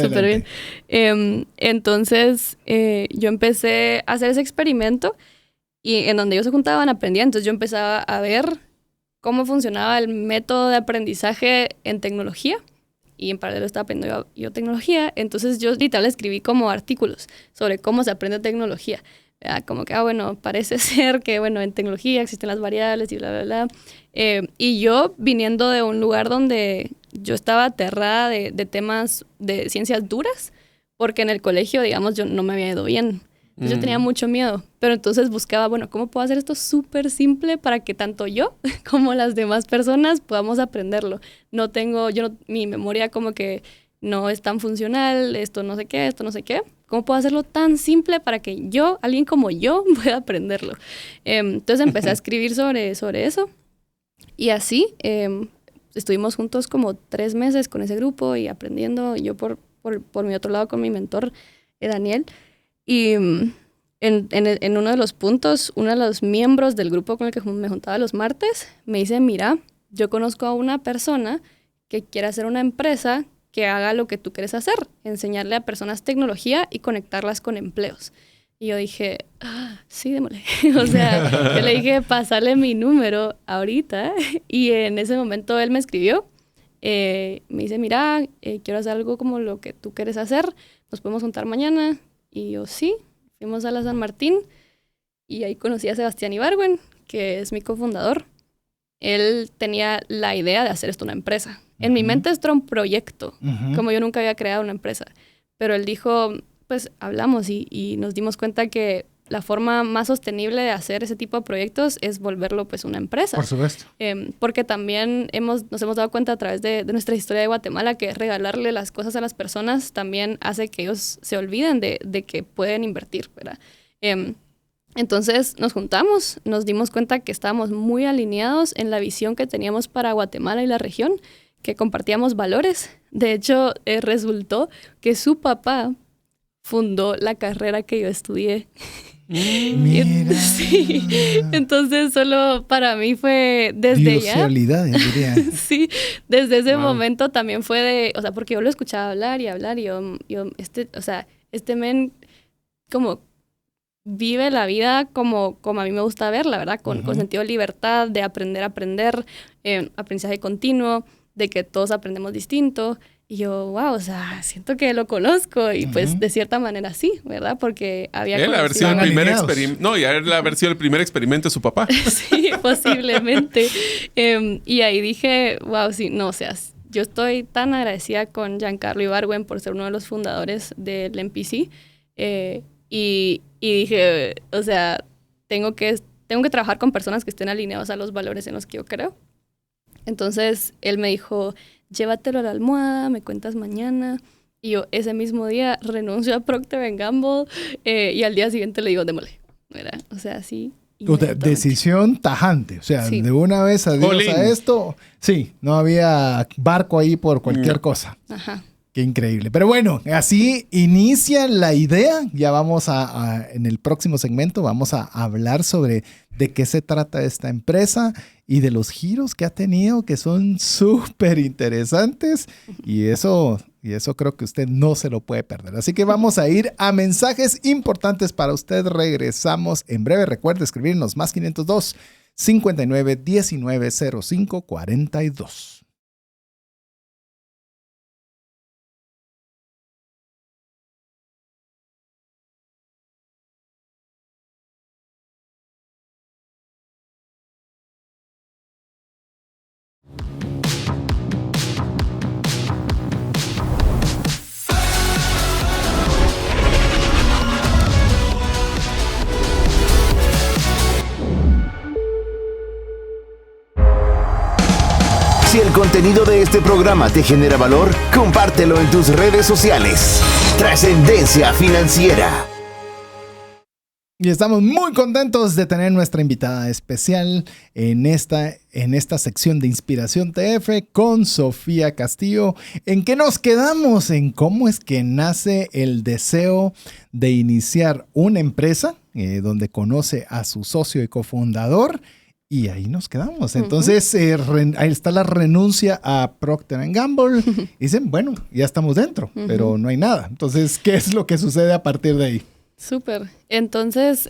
Speaker 4: súper bien. Entonces, yo empecé a hacer ese experimento y en donde ellos se juntaban aprendían. Entonces, yo empezaba a ver cómo funcionaba el método de aprendizaje en tecnología. Y en paralelo estaba aprendiendo yo tecnología. Entonces yo literal escribí como artículos sobre cómo se aprende tecnología. Como que, bueno, parece ser que, bueno, en tecnología existen las variables y bla, bla, bla. Y yo viniendo de un lugar donde yo estaba aterrada de temas de ciencias duras, porque en el colegio, digamos, yo no me había ido bien. Yo tenía mucho miedo, pero entonces buscaba, bueno, ¿cómo puedo hacer esto súper simple para que tanto yo como las demás personas podamos aprenderlo? Mi memoria como que no es tan funcional, esto no sé qué. ¿Cómo puedo hacerlo tan simple para que alguien como yo, pueda aprenderlo? Entonces empecé a escribir sobre eso y así estuvimos juntos como 3 meses con ese grupo y aprendiendo, yo por mi otro lado con mi mentor, Daniel. Y en uno de los puntos, uno de los miembros del grupo con el que me juntaba los martes me dice, mira, yo conozco a una persona que quiere hacer una empresa que haga lo que tú quieres hacer, enseñarle a personas tecnología y conectarlas con empleos. Y yo dije, sí, démosle. O sea, yo le dije, pásale mi número ahorita. Y en ese momento él me escribió. Me dice, mira, quiero hacer algo como lo que tú quieres hacer. Nos podemos juntar mañana. Y yo, sí. Fuimos a la San Martín. Y ahí conocí a Sebastián Ibargüen, que es mi cofundador. Él tenía la idea de hacer esto una empresa. En mi mente esto era un proyecto, como yo nunca había creado una empresa. Pero él dijo, pues hablamos y nos dimos cuenta que la forma más sostenible de hacer ese tipo de proyectos es volverlo pues una empresa.
Speaker 2: Por supuesto.
Speaker 4: Porque también nos hemos dado cuenta a través de nuestra historia de Guatemala que regalarle las cosas a las personas también hace que ellos se olviden de que pueden invertir, ¿verdad? Entonces nos juntamos, nos dimos cuenta que estábamos muy alineados en la visión que teníamos para Guatemala y la región, que compartíamos valores. De hecho, resultó que su papá fundó la carrera que yo estudié.
Speaker 2: Mira.
Speaker 4: Sí. Entonces solo para mí fue desde ya.
Speaker 2: Diría.
Speaker 4: Sí, desde ese momento también fue o sea, porque yo lo escuchaba hablar y este men como vive la vida como a mí me gusta verla, ¿verdad? Con sentido de libertad, de aprender a aprender, aprendizaje continuo, de que todos aprendemos distinto. Y yo, wow, o sea, siento que lo conozco y pues de cierta manera sí, ¿verdad? Porque había
Speaker 3: Él haber sido el primer experimento. No, y haber sido el primer experimento de su papá.
Speaker 4: Sí, posiblemente. Y ahí dije, wow, sí, no, o sea, yo estoy tan agradecida con Giancarlo Ibargüen por ser uno de los fundadores del MPC. Y dije, o sea, tengo que trabajar con personas que estén alineadas a los valores en los que yo creo. Entonces, él me dijo, llévatelo a la almohada, me cuentas mañana. Y yo ese mismo día renuncio a Procter & Gamble y al día siguiente le digo, démosle, ¿verdad? O sea, sí.
Speaker 2: Decisión tajante, o sea, sí. De una vez adiós a esto. Sí, no había barco ahí por cualquier cosa.
Speaker 4: Ajá.
Speaker 2: Qué increíble. Pero bueno, así inicia la idea. Ya vamos en el próximo segmento vamos a hablar sobre de qué se trata esta empresa y de los giros que ha tenido, que son súper interesantes. Y eso creo que usted no se lo puede perder. Así que vamos a ir a mensajes importantes para usted. Regresamos en breve. Recuerde escribirnos más 502 59 19 05 42.
Speaker 1: Si el contenido de este programa te genera valor, compártelo en tus redes sociales. Trascendencia Financiera.
Speaker 2: Y estamos muy contentos de tener nuestra invitada especial en esta sección de Inspiración TF con Sofía Castillo. ¿En qué nos quedamos? En cómo es que nace el deseo de iniciar una empresa donde conoce a su socio y cofundador. Y ahí nos quedamos. Entonces, ahí está la renuncia a Procter & Gamble. Dicen, bueno, ya estamos dentro, pero no hay nada. Entonces, ¿qué es lo que sucede a partir de ahí?
Speaker 4: Súper. Entonces,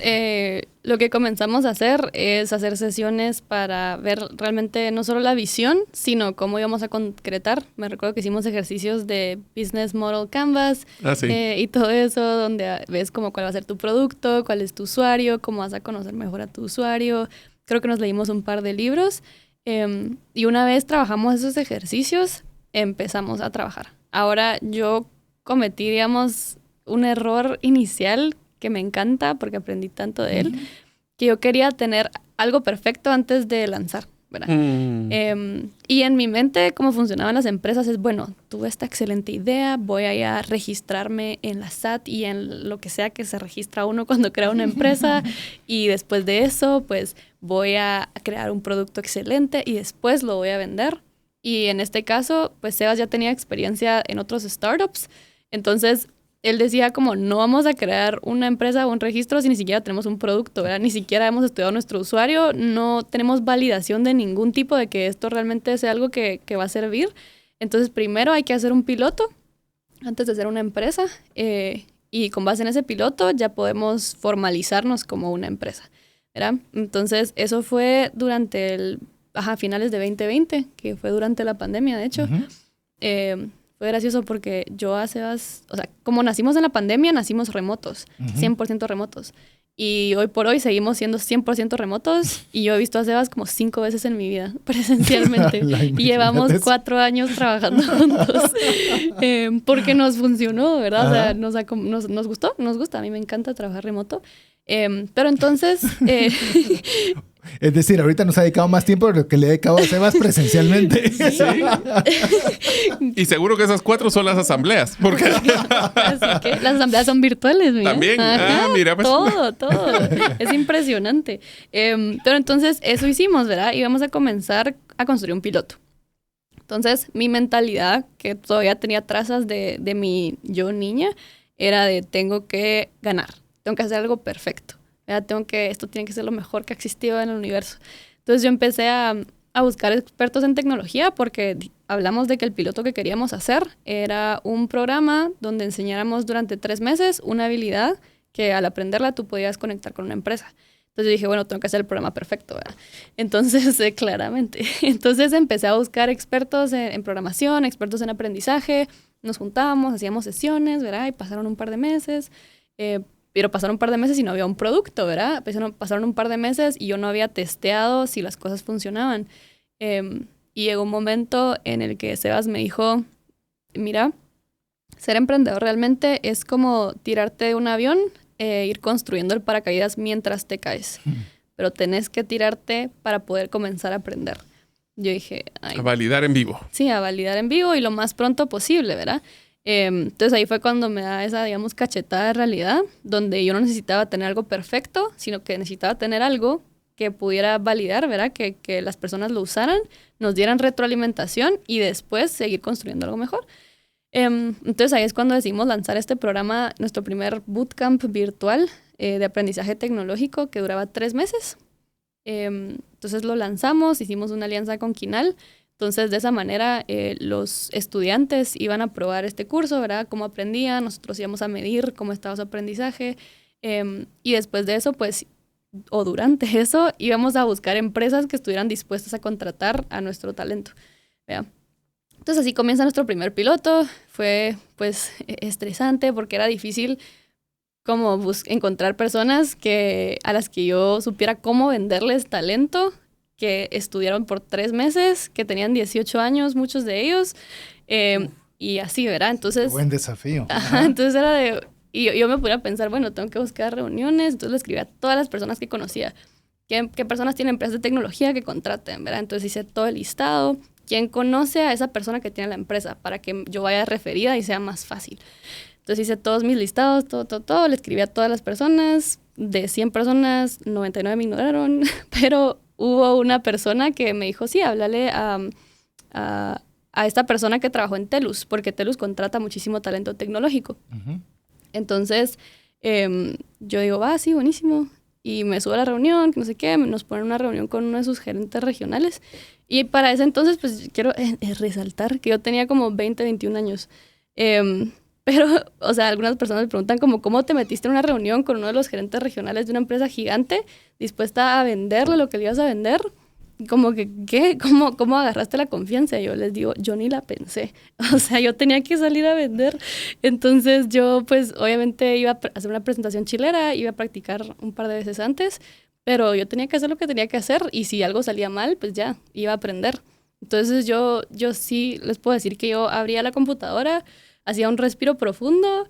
Speaker 4: lo que comenzamos a hacer es hacer sesiones para ver realmente no solo la visión, sino cómo íbamos a concretar. Me recuerdo que hicimos ejercicios de Business Model Canvas y todo eso, donde ves como cuál va a ser tu producto, cuál es tu usuario, cómo vas a conocer mejor a tu usuario. Creo que nos leímos un par de libros y una vez trabajamos esos ejercicios, empezamos a trabajar. Ahora yo cometí, digamos, un error inicial que me encanta porque aprendí tanto de él, que yo quería tener algo perfecto antes de lanzar, ¿verdad? Y en mi mente, cómo funcionaban las empresas es, bueno, tuve esta excelente idea, voy a ir a registrarme en la SAT y en lo que sea que se registra uno cuando crea una empresa, y después de eso, pues voy a crear un producto excelente y después lo voy a vender. Y en este caso, pues Sebas ya tenía experiencia en otros startups, entonces él decía como no vamos a crear una empresa o un registro si ni siquiera tenemos un producto, ¿verdad? Ni siquiera hemos estudiado nuestro usuario, no tenemos validación de ningún tipo de que esto realmente sea algo que va a servir. Entonces primero hay que hacer un piloto antes de hacer una empresa y con base en ese piloto ya podemos formalizarnos como una empresa, ¿verdad? Entonces eso fue durante finales de 2020, que fue durante la pandemia de hecho. Fue gracioso porque yo a Sebas, o sea, como nacimos en la pandemia, nacimos remotos, 100% remotos. Y hoy por hoy seguimos siendo 100% remotos y yo he visto a Sebas como 5 veces en mi vida, presencialmente. Y llevamos 4 años trabajando juntos porque nos funcionó, ¿verdad? O sea, nos gustó, nos gusta. A mí me encanta trabajar remoto. Pero entonces...
Speaker 2: Es decir, ahorita nos ha dedicado más tiempo de lo que le he dedicado a Sebas presencialmente.
Speaker 3: Sí. Y seguro que esas 4 son las asambleas. Porque...
Speaker 4: Así que las asambleas son virtuales, mira.
Speaker 3: También. Mira, pues.
Speaker 4: Todo. Es impresionante. Pero entonces eso hicimos, ¿verdad? Y vamos a comenzar a construir un piloto. Entonces mi mentalidad, que todavía tenía trazas de mi yo niña, era de tengo que ganar. Tengo que hacer algo perfecto. Esto tiene que ser lo mejor que ha existido en el universo. Entonces yo empecé a buscar expertos en tecnología porque hablamos de que el piloto que queríamos hacer era un programa donde enseñáramos durante 3 meses una habilidad que al aprenderla tú podías conectar con una empresa. Entonces yo dije, bueno, tengo que hacer el programa perfecto, ¿verdad? Entonces, claramente. Entonces empecé a buscar expertos en programación, expertos en aprendizaje. Nos juntábamos, hacíamos sesiones, ¿verdad? Y pasaron un par de meses. Pero pasaron un par de meses y no había un producto, ¿verdad? Pasaron un par de meses y yo no había testeado si las cosas funcionaban. Y llegó un momento en el que Sebas me dijo, mira, ser emprendedor realmente es como tirarte de un avión, ir construyendo el paracaídas mientras te caes. Pero tenés que tirarte para poder comenzar a aprender. Yo dije... a
Speaker 3: validar en vivo.
Speaker 4: Sí, a validar en vivo y lo más pronto posible, ¿verdad? Entonces ahí fue cuando me da esa, digamos, cachetada de realidad, donde yo no necesitaba tener algo perfecto, sino que necesitaba tener algo que pudiera validar, ¿verdad? Que las personas lo usaran, nos dieran retroalimentación y después seguir construyendo algo mejor. Entonces ahí es cuando decidimos lanzar este programa, nuestro primer bootcamp virtual de aprendizaje tecnológico que duraba 3 meses. Entonces lo lanzamos, hicimos una alianza con Quinal. Entonces, de esa manera, los estudiantes iban a probar este curso, ¿verdad? Cómo aprendían, nosotros íbamos a medir cómo estaba su aprendizaje. Y después de eso, pues, o durante eso, íbamos a buscar empresas que estuvieran dispuestas a contratar a nuestro talento, ¿verdad? Entonces, así comienza nuestro primer piloto. Fue, pues, estresante porque era difícil como encontrar personas a las que yo supiera cómo venderles talento, que estudiaron por 3 meses, que tenían 18 años, muchos de ellos, y así, ¿verdad? Entonces...
Speaker 2: Buen desafío.
Speaker 4: Entonces era de... Y yo me ponía a pensar, bueno, tengo que buscar reuniones, entonces le escribí a todas las personas que conocía. ¿Qué personas tienen empresas de tecnología que contraten, verdad? Entonces hice todo el listado, quién conoce a esa persona que tiene la empresa para que yo vaya referida y sea más fácil. Entonces hice todos mis listados, todo, le escribí a todas las personas. De 100 personas, 99 me ignoraron, pero hubo una persona que me dijo, sí, háblale a esta persona que trabajó en TELUS, porque TELUS contrata muchísimo talento tecnológico. Uh-huh. Entonces, yo digo, sí, buenísimo. Y me subo a la reunión, no sé qué, nos ponen una reunión con uno de sus gerentes regionales. Y para ese entonces, pues quiero resaltar que yo tenía como 20, 21 años. Pero, o sea, algunas personas me preguntan como, ¿cómo te metiste en una reunión con uno de los gerentes regionales de una empresa gigante dispuesta a venderle lo que le ibas a vender? Como que, ¿qué? ¿Cómo agarraste la confianza? Yo les digo, yo ni la pensé. O sea, yo tenía que salir a vender. Entonces yo, pues, obviamente iba a hacer una presentación chilera, iba a practicar un par de veces antes, pero yo tenía que hacer lo que tenía que hacer y si algo salía mal, pues ya, iba a aprender. Entonces yo sí les puedo decir que yo abría la computadora, hacía un respiro profundo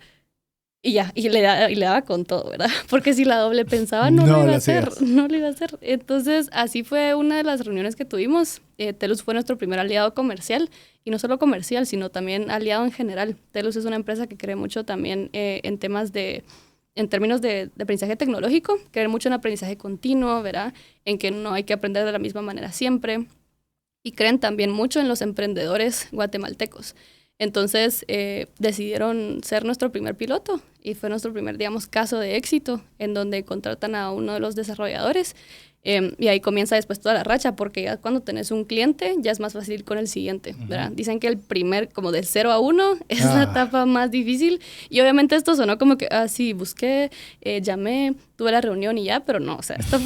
Speaker 4: y ya, y le daba con todo, ¿verdad? Porque si la doble pensaba, no lo iba a hacer. Entonces, así fue una de las reuniones que tuvimos. TELUS fue nuestro primer aliado comercial, y no solo comercial, sino también aliado en general. TELUS es una empresa que cree mucho también en términos de aprendizaje tecnológico, cree mucho en aprendizaje continuo, ¿verdad? En que no hay que aprender de la misma manera siempre. Y creen también mucho en los emprendedores guatemaltecos. Entonces decidieron ser nuestro primer piloto y fue nuestro primer, digamos, caso de éxito en donde contratan a uno de los desarrolladores y ahí comienza después toda la racha porque ya cuando tenés un cliente ya es más fácil ir con el siguiente, ¿verdad? Dicen que el primer, como del 0 a 1 es la etapa más difícil y obviamente esto sonó como que, sí, busqué, llamé, tuve la reunión y ya, pero no, o sea, esto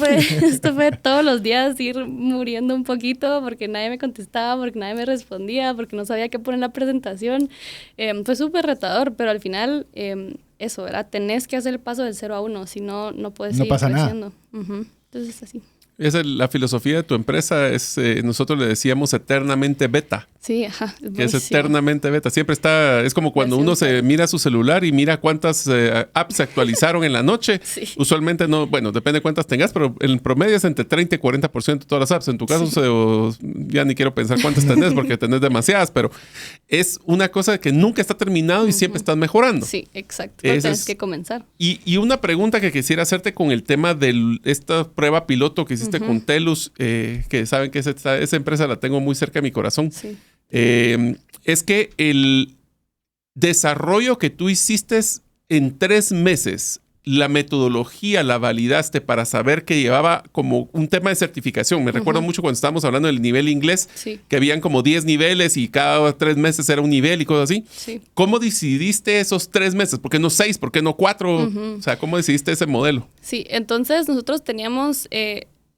Speaker 4: fue todos los días ir muriendo un poquito porque nadie me contestaba, porque nadie me respondía, porque no sabía qué poner en la presentación. Fue súper retador, pero al final, eso, ¿verdad? Tenés que hacer el paso del 0 a 1, si no, no puedes seguir creciendo. Uh-huh. Entonces es así.
Speaker 3: Esa es la filosofía de tu empresa, nosotros le decíamos eternamente beta.
Speaker 4: Sí, ajá.
Speaker 3: Que es eternamente beta. Siempre está, es como cuando uno se mira su celular y mira cuántas apps se actualizaron en la noche. Sí. Usualmente no, bueno, depende de cuántas tengas, pero en promedio es entre 30 y 40% de todas las apps. En tu caso, ya ni quiero pensar cuántas tenés porque tenés demasiadas, pero es una cosa que nunca está terminado y siempre estás mejorando.
Speaker 4: Sí, exacto. Tienes que comenzar.
Speaker 3: Y una pregunta que quisiera hacerte con el tema de esta prueba piloto que hiciste con TELUS, que saben que esa empresa la tengo muy cerca de mi corazón. Sí. Es que el desarrollo que tú hiciste en 3 meses, la metodología la validaste para saber que llevaba como un tema de certificación. Me recuerdo mucho cuando estábamos hablando del nivel inglés, que habían como 10 niveles y cada 3 meses era un nivel y cosas así. Sí. ¿Cómo decidiste esos 3 meses? ¿Por qué no 6? ¿Por qué no 4? O sea, ¿cómo decidiste ese modelo?
Speaker 4: Sí, entonces nosotros teníamos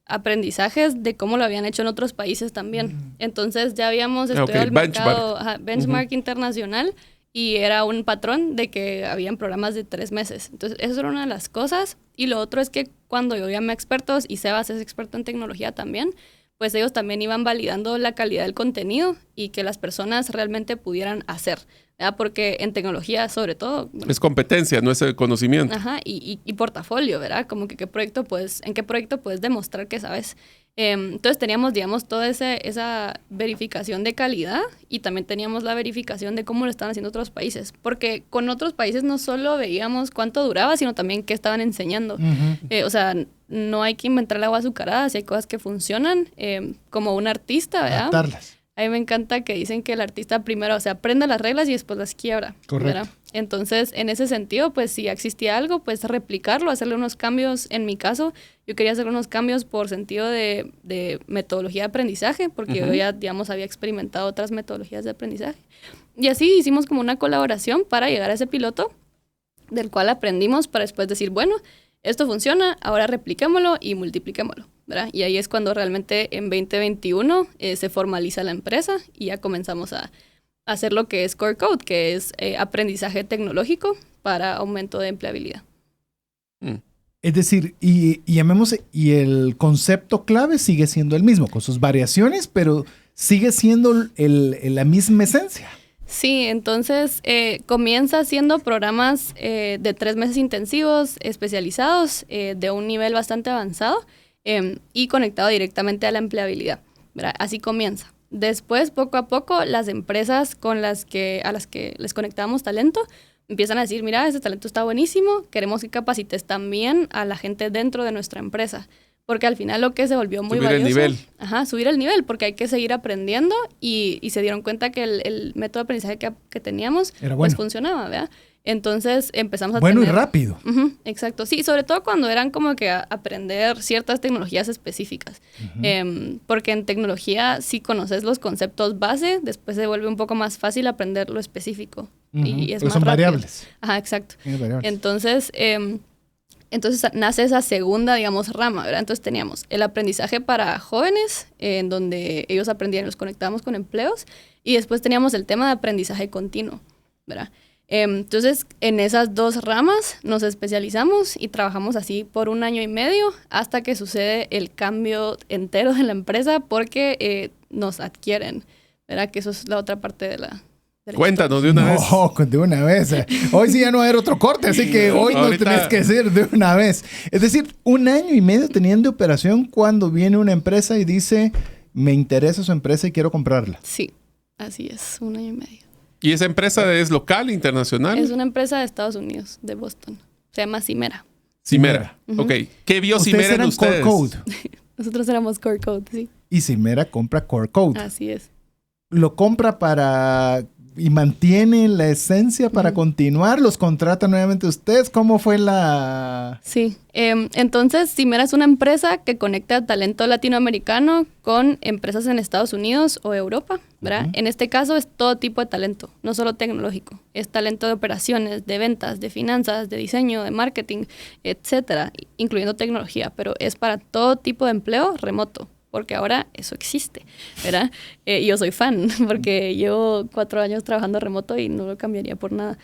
Speaker 4: aprendizajes de cómo lo habían hecho en otros países también. Entonces ya habíamos estudiado el mercado, benchmark internacional y era un patrón de que habían programas de 3 meses. Entonces eso era una de las cosas. Y lo otro es que cuando yo llamé a expertos, y Sebas es experto en tecnología también, pues ellos también iban validando la calidad del contenido y que las personas realmente pudieran hacer, ¿verdad? Porque en tecnología, sobre todo... Bueno, es
Speaker 3: competencia, no es el conocimiento.
Speaker 4: Ajá, y portafolio, ¿verdad? Como que en qué proyecto puedes demostrar que sabes. Entonces teníamos, digamos, toda esa verificación de calidad y también teníamos la verificación de cómo lo estaban haciendo otros países. Porque con otros países no solo veíamos cuánto duraba, sino también qué estaban enseñando. O sea, no hay que inventar el agua azucarada, si hay cosas que funcionan, como un artista, ¿verdad? Adaptarlas. A mí me encanta que dicen que el artista primero, o sea, aprende las reglas y después las quiebra. Correcto. ¿Verdad? Entonces, en ese sentido, pues si existía algo, pues replicarlo, hacerle unos cambios. En mi caso, yo quería hacer unos cambios por sentido de metodología de aprendizaje, porque yo ya, digamos, había experimentado otras metodologías de aprendizaje. Y así hicimos como una colaboración para llegar a ese piloto, del cual aprendimos para después decir, bueno, esto funciona, ahora repliquémoslo y multipliquémoslo, ¿verdad? Y ahí es cuando realmente en 2021 se formaliza la empresa y ya comenzamos a hacer lo que es Core Code, que es aprendizaje tecnológico para aumento de empleabilidad.
Speaker 2: Es decir, y el concepto clave sigue siendo el mismo, con sus variaciones, pero sigue siendo la misma esencia.
Speaker 4: Sí, entonces comienza siendo programas de 3 meses intensivos, especializados, de un nivel bastante avanzado y conectado directamente a la empleabilidad, ¿verdad? Así comienza. Después, poco a poco, las empresas a las que les conectábamos talento empiezan a decir, mira, ese talento está buenísimo, queremos que capacites también a la gente dentro de nuestra empresa. Porque al final lo que se volvió muy valioso...
Speaker 3: Subir el nivel.
Speaker 4: Ajá, subir el nivel, porque hay que seguir aprendiendo y se dieron cuenta que el método de aprendizaje que teníamos
Speaker 2: era bueno.
Speaker 4: Pues funcionaba, ¿verdad? Entonces empezamos a
Speaker 2: bueno
Speaker 4: tener...
Speaker 2: y rápido.
Speaker 4: Exacto, sí, sobre todo cuando eran como que aprender ciertas tecnologías específicas. Porque en tecnología, si conoces los conceptos base, después se vuelve un poco más fácil aprender lo específico. Y es más
Speaker 2: son
Speaker 4: rápido.
Speaker 2: variables.
Speaker 4: Ajá, exacto.
Speaker 2: Variables.
Speaker 4: Entonces nace esa segunda, digamos, rama, ¿verdad? Entonces teníamos el aprendizaje para jóvenes, en donde ellos aprendían, los conectábamos con empleos, y después teníamos el tema de aprendizaje continuo, ¿verdad? Entonces, en esas dos ramas nos especializamos y trabajamos así por 1 año y medio hasta que sucede el cambio entero de la empresa porque nos adquieren, ¿verdad? Que eso es la otra parte de la...
Speaker 3: Cuéntanos de una vez.
Speaker 2: No, de una vez. Hoy sí ya no va a haber otro corte, así que hoy no tenés que decir de una vez. Es decir, 1 año y medio teniendo operación cuando viene una empresa y dice, me interesa su empresa y quiero comprarla.
Speaker 4: Sí, así es, 1 año y medio.
Speaker 3: ¿Y esa empresa es local, internacional?
Speaker 4: Es una empresa de Estados Unidos, de Boston. Se llama Cimera.
Speaker 3: Cimera. Ok. ¿Qué vio Cimera en ustedes?
Speaker 2: Core Code.
Speaker 4: Nosotros éramos Core Code, sí.
Speaker 2: Y Cimera compra Core Code.
Speaker 4: Así es.
Speaker 2: Lo compra y mantiene la esencia para continuar. ¿Los contrata nuevamente ustedes? ¿Cómo fue la...?
Speaker 4: Sí. Entonces, Cimera es una empresa que conecta talento latinoamericano con empresas en Estados Unidos o Europa, ¿verdad? En este caso es todo tipo de talento, no solo tecnológico. Es talento de operaciones, de ventas, de finanzas, de diseño, de marketing, etcétera, incluyendo tecnología, pero es para todo tipo de empleo remoto. Porque ahora eso existe, ¿verdad? Yo soy fan, porque llevo 4 años trabajando remoto y no lo cambiaría por nada.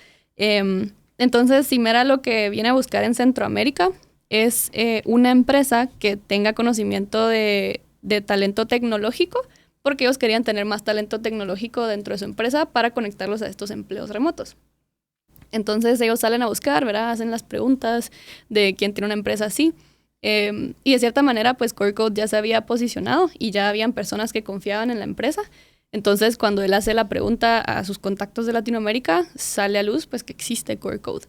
Speaker 4: Entonces, Cimera lo que viene a buscar en Centroamérica es una empresa que tenga conocimiento de talento tecnológico, porque ellos querían tener más talento tecnológico dentro de su empresa para conectarlos a estos empleos remotos. Entonces, ellos salen a buscar, ¿verdad? Hacen las preguntas de quién tiene una empresa así. Y de cierta manera, pues Core Code ya se había posicionado y ya habían personas que confiaban en la empresa. Entonces, cuando él hace la pregunta a sus contactos de Latinoamérica, sale a luz pues que existe Core Code.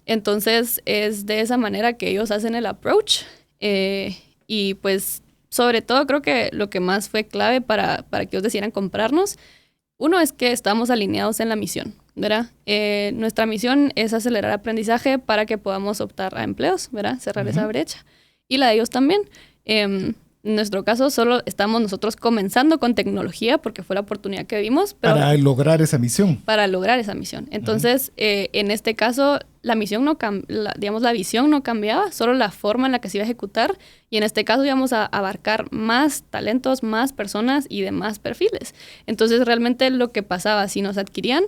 Speaker 4: Entonces, es de esa manera que ellos hacen el approach. Y pues, sobre todo, creo que lo que más fue clave para que ellos decidieran comprarnos, uno es que estamos alineados en la misión, ¿verdad? Nuestra misión es acelerar aprendizaje para que podamos optar a empleos, ¿verdad? Cerrar esa brecha. Y la de ellos también. En nuestro caso, solo estamos nosotros comenzando con tecnología porque fue la oportunidad que vimos. Pero
Speaker 2: para lograr esa misión.
Speaker 4: Para lograr esa misión. Entonces, en este caso, la misión la visión no cambiaba, solo la forma en la que se iba a ejecutar. Y en este caso íbamos a abarcar más talentos, más personas y demás perfiles. Entonces, realmente lo que pasaba si nos adquirían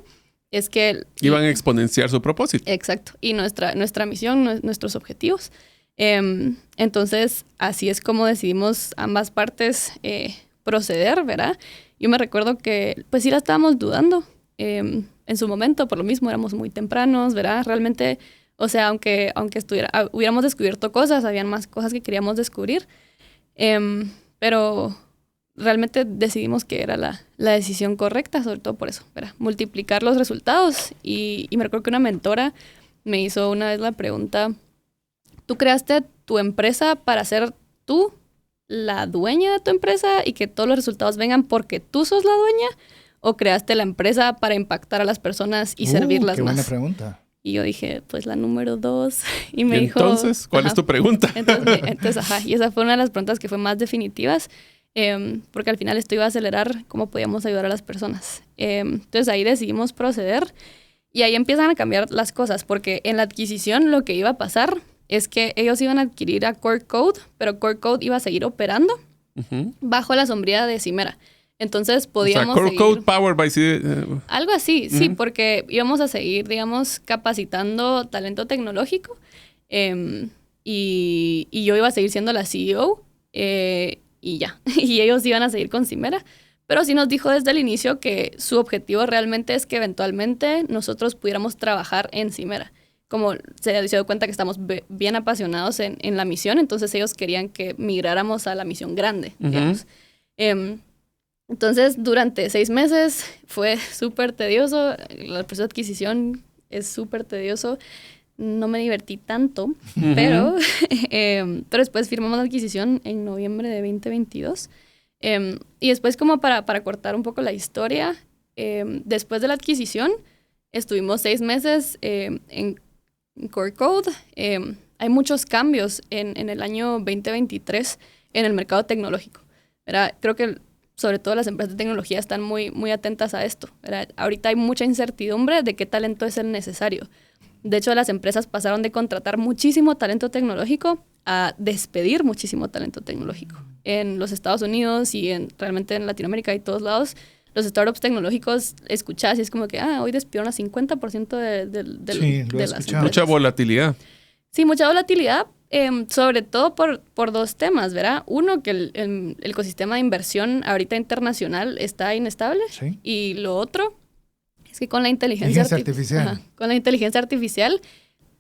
Speaker 4: es que...
Speaker 3: Iban a exponenciar su propósito.
Speaker 4: Exacto. Y nuestra misión, nuestros objetivos. Entonces, así es como decidimos ambas partes proceder, ¿verdad? Yo me recuerdo que, pues sí la estábamos dudando en su momento, por lo mismo éramos muy tempranos, ¿verdad? Realmente, o sea, aunque hubiéramos descubierto cosas, habían más cosas que queríamos descubrir, pero realmente decidimos que era la decisión correcta, sobre todo por eso, ¿verdad? Multiplicar los resultados y me recuerdo que una mentora me hizo una vez la pregunta: ¿tú creaste tu empresa para ser tú la dueña de tu empresa y que todos los resultados vengan porque tú sos la dueña? ¿O creaste la empresa para impactar a las personas y servirlas
Speaker 2: qué
Speaker 4: más?
Speaker 2: Buena pregunta.
Speaker 4: Y yo dije, pues la número 2. Y me dijo...
Speaker 3: Entonces, ¿cuál es tu pregunta?
Speaker 4: Entonces, y esa fue una de las preguntas que fue más definitivas, porque al final esto iba a acelerar cómo podíamos ayudar a las personas. Entonces ahí decidimos proceder y ahí empiezan a cambiar las cosas, porque en la adquisición lo que iba a pasar es que ellos iban a adquirir a Core Code, pero Core Code iba a seguir operando bajo la sombría de Cimera. Entonces podíamos
Speaker 3: Core
Speaker 4: seguir...
Speaker 3: Code Powered by...
Speaker 4: Algo así, sí, porque íbamos a seguir, digamos, capacitando talento tecnológico y yo iba a seguir siendo la CEO y ya. Y ellos iban a seguir con Cimera. Pero sí nos dijo desde el inicio que su objetivo realmente es que eventualmente nosotros pudiéramos trabajar en Cimera. Como se dio cuenta que estamos bien apasionados en la misión, entonces ellos querían que migráramos a la misión grande, digamos. Entonces, durante 6 meses fue súper tedioso. El proceso de adquisición es súper tedioso. No me divertí tanto, pero después firmamos la adquisición en noviembre de 2022. Y después, como para cortar un poco la historia, después de la adquisición, estuvimos 6 meses en Core Code. Hay muchos cambios en el año 2023 en el mercado tecnológico, ¿verdad? Creo que sobre todo las empresas de tecnología están muy, muy atentas a esto, ¿verdad? Ahorita hay mucha incertidumbre de qué talento es el necesario. De hecho, las empresas pasaron de contratar muchísimo talento tecnológico a despedir muchísimo talento tecnológico. En los Estados Unidos y realmente en Latinoamérica y todos lados, los startups tecnológicos escuchás y es como que, hoy despidieron a 50% de las empresas.
Speaker 3: Mucha volatilidad.
Speaker 4: Sí, mucha volatilidad, sobre todo por 2 temas, ¿verdad? Uno, que el ecosistema de inversión ahorita internacional está inestable.
Speaker 2: Sí.
Speaker 4: Y lo otro es que con la inteligencia artificial. Con la inteligencia artificial,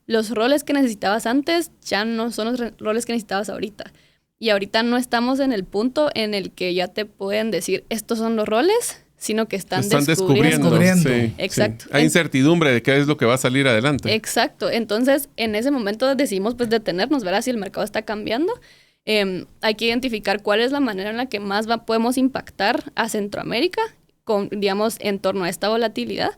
Speaker 4: los roles que necesitabas antes ya no son los roles que necesitabas ahorita. Y ahorita no estamos en el punto en el que ya te pueden decir, estos son los roles, sino que están descubriendo.
Speaker 3: Sí,
Speaker 4: exacto.
Speaker 3: Sí. Hay incertidumbre de qué es lo que va a salir adelante.
Speaker 4: Exacto. Entonces, en ese momento decidimos pues detenernos, ¿verdad? Si el mercado está cambiando, hay que identificar cuál es la manera en la que más podemos impactar a Centroamérica, digamos, en torno a esta volatilidad.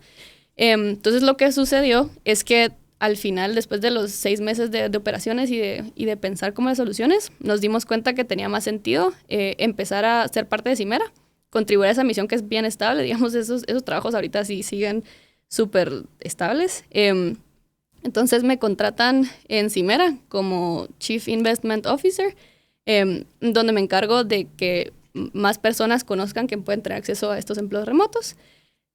Speaker 4: Entonces, lo que sucedió es que al final, después de los 6 meses de operaciones y de pensar como las soluciones, nos dimos cuenta que tenía más sentido empezar a ser parte de Cimera, contribuir a esa misión que es bien estable. Digamos, esos trabajos ahorita sí siguen súper estables. Entonces me contratan en Cimera como Chief Investment Officer, donde me encargo de que más personas conozcan que pueden tener acceso a estos empleos remotos.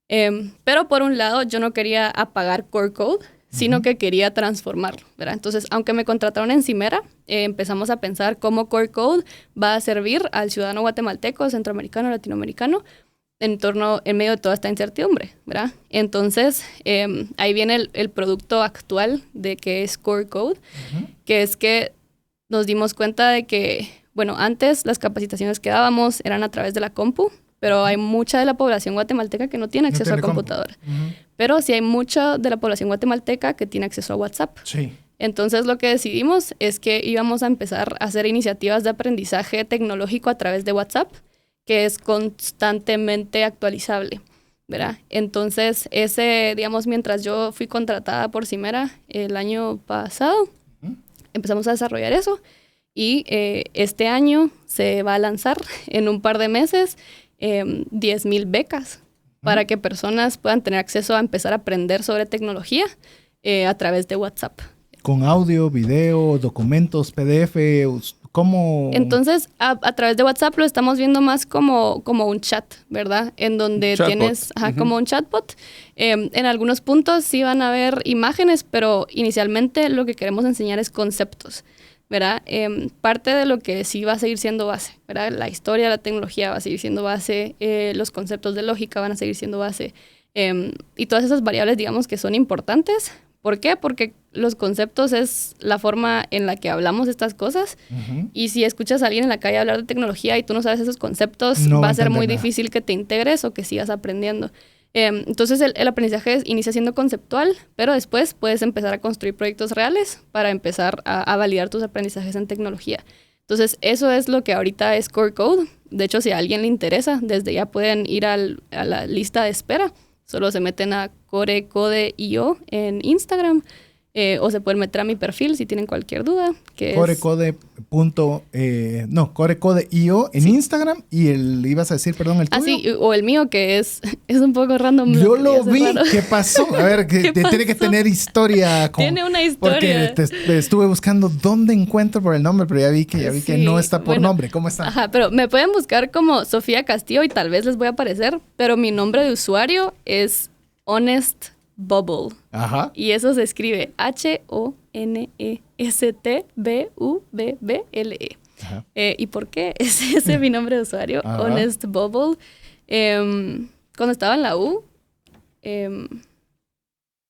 Speaker 4: Pero por un lado, yo no quería apagar Core Code, sino que quería transformarlo, ¿verdad? Entonces, aunque me contrataron en Cimera, empezamos a pensar cómo Core Code va a servir al ciudadano guatemalteco, centroamericano, latinoamericano, en medio de toda esta incertidumbre, ¿verdad? Entonces, ahí viene el producto actual de que es Core Code, que es que nos dimos cuenta de que, bueno, antes las capacitaciones que dábamos eran a través de la compu, pero hay mucha de la población guatemalteca que no tiene acceso a computadora. Pero sí hay mucha de la población guatemalteca que tiene acceso a WhatsApp.
Speaker 2: Sí.
Speaker 4: Entonces, lo que decidimos es que íbamos a empezar a hacer iniciativas de aprendizaje tecnológico a través de WhatsApp, que es constantemente actualizable, ¿verdad? Entonces, digamos, mientras yo fui contratada por Cimera el año pasado, empezamos a desarrollar eso. Y este año se va a lanzar en un par de meses 10,000 becas para que personas puedan tener acceso a empezar a aprender sobre tecnología a través de WhatsApp.
Speaker 2: Con audio, video, documentos, PDF, ¿cómo?
Speaker 4: Entonces, a través de WhatsApp lo estamos viendo más como un chat, ¿verdad? En donde tienes como un chatbot. En algunos puntos sí van a haber imágenes, pero inicialmente lo que queremos enseñar es conceptos, ¿verdad? Parte de lo que sí va a seguir siendo base, ¿verdad? La historia de la tecnología va a seguir siendo base, los conceptos de lógica van a seguir siendo base, y todas esas variables, digamos, que son importantes. ¿Por qué? Porque los conceptos es la forma en la que hablamos estas cosas, y si escuchas a alguien en la calle hablar de tecnología y tú no sabes esos conceptos, no va a ser muy difícil que te integres o que sigas aprendiendo. Entonces el aprendizaje inicia siendo conceptual, pero después puedes empezar a construir proyectos reales para empezar a validar tus aprendizajes en tecnología. Entonces eso es lo que ahorita es Core Code. De hecho, si a alguien le interesa, desde ya pueden ir a la lista de espera. Solo se meten a CoreCode.io en Instagram, o se pueden meter a mi perfil si tienen cualquier duda. Que CoreCode.io en Instagram, y ibas a decir, perdón, el tuyo. Sí, o el mío, que es un poco random.
Speaker 2: Yo lo vi. Raro. ¿Qué pasó? A ver, tiene que tener historia.
Speaker 4: Tiene una historia.
Speaker 2: Porque estuve buscando dónde encuentro por el nombre, pero ya vi que no está por nombre. ¿Cómo está?
Speaker 4: Pero me pueden buscar como Sofía Castillo y tal vez les voy a aparecer, pero mi nombre de usuario es Honest Bubble. Y eso se escribe HONESTBUBBLE. ¿Y por qué es ese mi nombre de usuario? Honest Bubble. Cuando estaba en la U,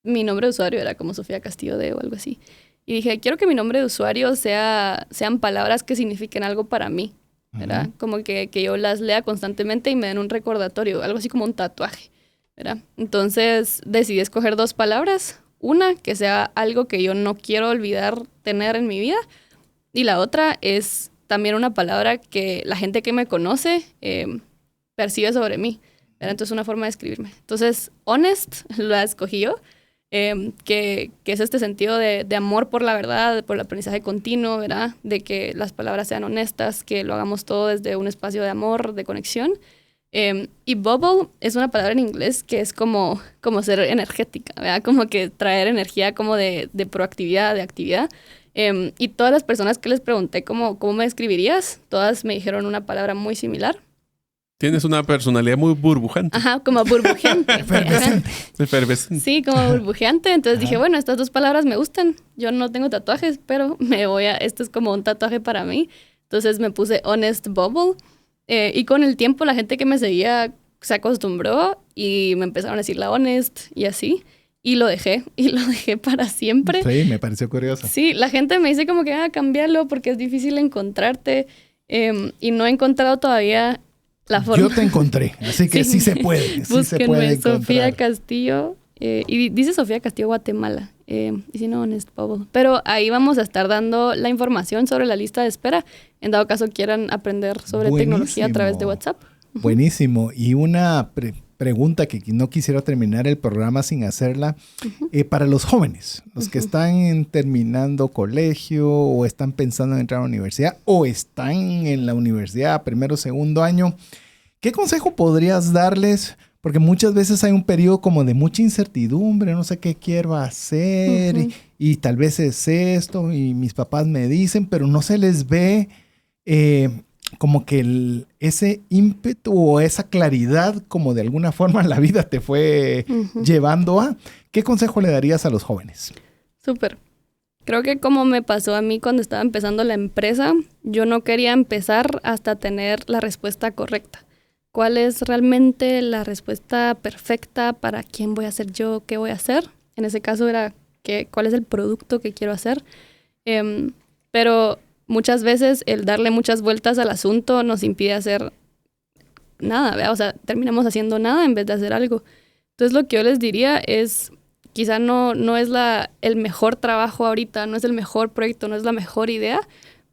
Speaker 4: mi nombre de usuario era como Sofía Castillo o algo así. Y dije, quiero que mi nombre de usuario sean palabras que signifiquen algo para mí. ¿verdad? Como que yo las lea constantemente y me den un recordatorio, algo así como un tatuaje, ¿verdad? Entonces decidí escoger 2 palabras. Una, que sea algo que yo no quiero olvidar tener en mi vida. Y la otra es también una palabra que la gente que me conoce percibe sobre mí, ¿verdad? Entonces, una forma de escribirme. Entonces, honest la escogí yo, que es este sentido de amor por la verdad, por el aprendizaje continuo, ¿verdad? De que las palabras sean honestas, que lo hagamos todo desde un espacio de amor, de conexión. Y bubble es una palabra en inglés que es como ser energética, ¿verdad? Como que traer energía como de proactividad, de actividad. Y todas las personas que les pregunté cómo me describirías, todas me dijeron una palabra muy similar.
Speaker 3: Tienes una personalidad muy burbujante.
Speaker 4: Ajá, como burbujeante.
Speaker 3: Efervescente.
Speaker 4: Sí, como burbujeante. Entonces dije, bueno, estas 2 palabras me gustan. Yo no tengo tatuajes, pero esto es como un tatuaje para mí. Entonces me puse Honest Bubble. Y con el tiempo la gente que me seguía se acostumbró y me empezaron a decir la honest y así. Y lo dejé para siempre.
Speaker 2: Sí, me pareció curioso.
Speaker 4: Sí, la gente me dice como que, cambiarlo porque es difícil encontrarte. Y no he encontrado todavía la forma.
Speaker 2: Yo te encontré, así que sí se puede. Sí se puede encontrar.
Speaker 4: Sofía Castillo. Y dice Sofía Castillo Guatemala. Y si no, Honest Bubble. Pero ahí vamos a estar dando la información sobre la lista de espera. En dado caso quieran aprender sobre tecnología a través de WhatsApp.
Speaker 2: Buenísimo. Y una pregunta que no quisiera terminar el programa sin hacerla. Para los jóvenes, los que están terminando colegio o están pensando en entrar a la universidad o están en la universidad primero o segundo año, ¿qué consejo podrías darles? Porque muchas veces hay un periodo como de mucha incertidumbre, no sé qué quiero hacer y tal vez es esto y mis papás me dicen, pero no se les ve como que ese ímpetu o esa claridad como de alguna forma la vida te fue llevando a. ¿Qué consejo le darías a los jóvenes?
Speaker 4: Súper. Creo que como me pasó a mí cuando estaba empezando la empresa, yo no quería empezar hasta tener la respuesta correcta. ¿Cuál es realmente la respuesta perfecta para quién voy a ser yo, qué voy a hacer? En ese caso era cuál es el producto que quiero hacer. Pero muchas veces el darle muchas vueltas al asunto nos impide hacer nada, ¿verdad? O sea, terminamos haciendo nada en vez de hacer algo. Entonces lo que yo les diría es, quizá no es el mejor trabajo ahorita, no es el mejor proyecto, no es la mejor idea,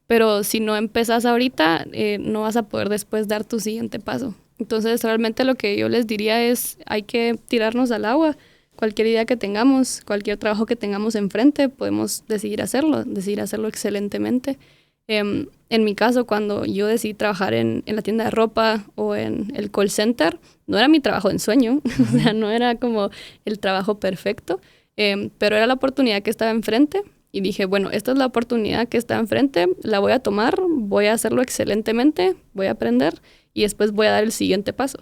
Speaker 4: pero si no empezás ahorita, no vas a poder después dar tu siguiente paso. Entonces, realmente lo que yo les diría es, hay que tirarnos al agua. Cualquier idea que tengamos, cualquier trabajo que tengamos enfrente, podemos decidir hacerlo excelentemente. En mi caso, cuando yo decidí trabajar en la tienda de ropa o en el call center, no era mi trabajo de ensueño, o sea, no era como el trabajo perfecto, pero era la oportunidad que estaba enfrente. Y dije, bueno, esta es la oportunidad que está enfrente, la voy a tomar, voy a hacerlo excelentemente, voy a aprender y después voy a dar el siguiente paso.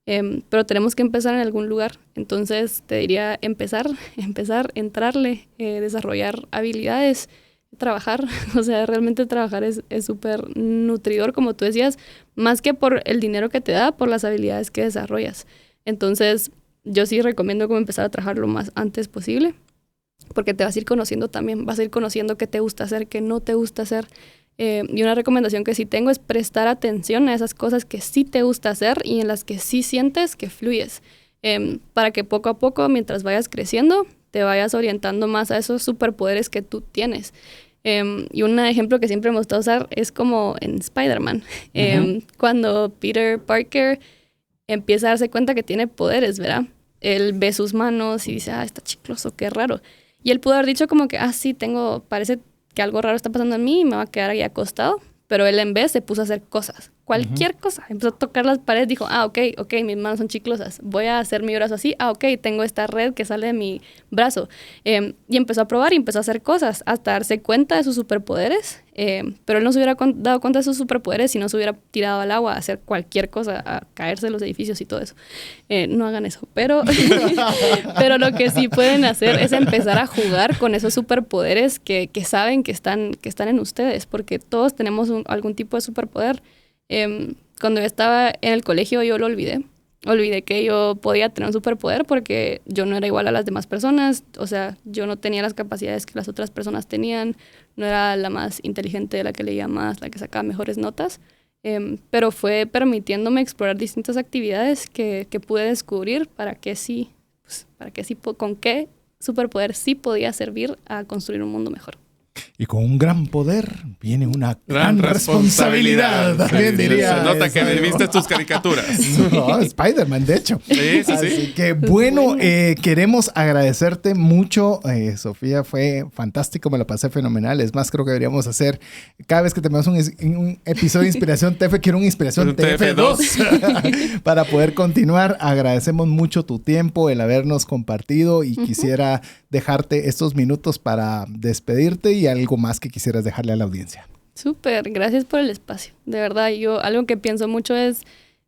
Speaker 4: Pero tenemos que empezar en algún lugar. Entonces te diría empezar, entrarle, desarrollar habilidades, trabajar. O sea, realmente trabajar es súper nutridor, como tú decías, más que por el dinero que te da, por las habilidades que desarrollas. Entonces yo sí recomiendo como empezar a trabajar lo más antes posible, porque te vas a ir conociendo también, vas a ir conociendo qué te gusta hacer, qué no te gusta hacer. Y una recomendación que sí tengo es prestar atención a esas cosas que sí te gusta hacer y en las que sí sientes que fluyes, para que poco a poco, mientras vayas creciendo, te vayas orientando más a esos superpoderes que tú tienes. Y un ejemplo que siempre me gusta usar es como en Spider-Man, cuando Peter Parker empieza a darse cuenta que tiene poderes, ¿verdad? Él ve sus manos y dice, está chicloso, qué raro. Y él pudo haber dicho como que, sí, parece que algo raro está pasando en mí y me va a quedar ahí acostado. Pero él en vez se puso a hacer cosas, cualquier cosa. Empezó a tocar las paredes, dijo, ok, mis manos son chiclosas. Voy a hacer mi brazo así. Ok, tengo esta red que sale de mi brazo. Y empezó a probar y empezó a hacer cosas hasta darse cuenta de sus superpoderes. Pero él no se hubiera dado cuenta de sus superpoderes si no se hubiera tirado al agua a hacer cualquier cosa, a caerse de los edificios y todo eso. No hagan eso. Pero lo que sí pueden hacer es empezar a jugar con esos superpoderes que saben que están en ustedes, porque todos tenemos algún tipo de superpoder. Cuando yo estaba en el colegio yo lo olvidé. Olvidé que yo podía tener un superpoder porque yo no era igual a las demás personas. O sea, yo no tenía las capacidades que las otras personas tenían. No era la más inteligente, la que leía más, la que sacaba mejores notas. pero fue permitiéndome explorar distintas actividades que pude descubrir para que sí, con qué superpoder sí podía servir a construir un mundo mejor.
Speaker 2: Y con un gran poder viene una gran responsabilidad. También diría.
Speaker 3: Se nota que viste tus caricaturas.
Speaker 2: No, Spider-Man, de hecho.
Speaker 3: Sí.
Speaker 2: Así que bueno, queremos agradecerte mucho, Sofía. Fue fantástico, me lo pasé fenomenal. Es más, creo que deberíamos hacer, cada vez que tenemos un episodio de Inspiración TF, quiero una Inspiración TF2 para poder continuar. Agradecemos mucho tu tiempo, el habernos compartido y quisiera dejarte estos minutos para despedirte y algo más que quisieras dejarle a la audiencia.
Speaker 4: Súper, gracias por el espacio. De verdad, yo algo que pienso mucho es,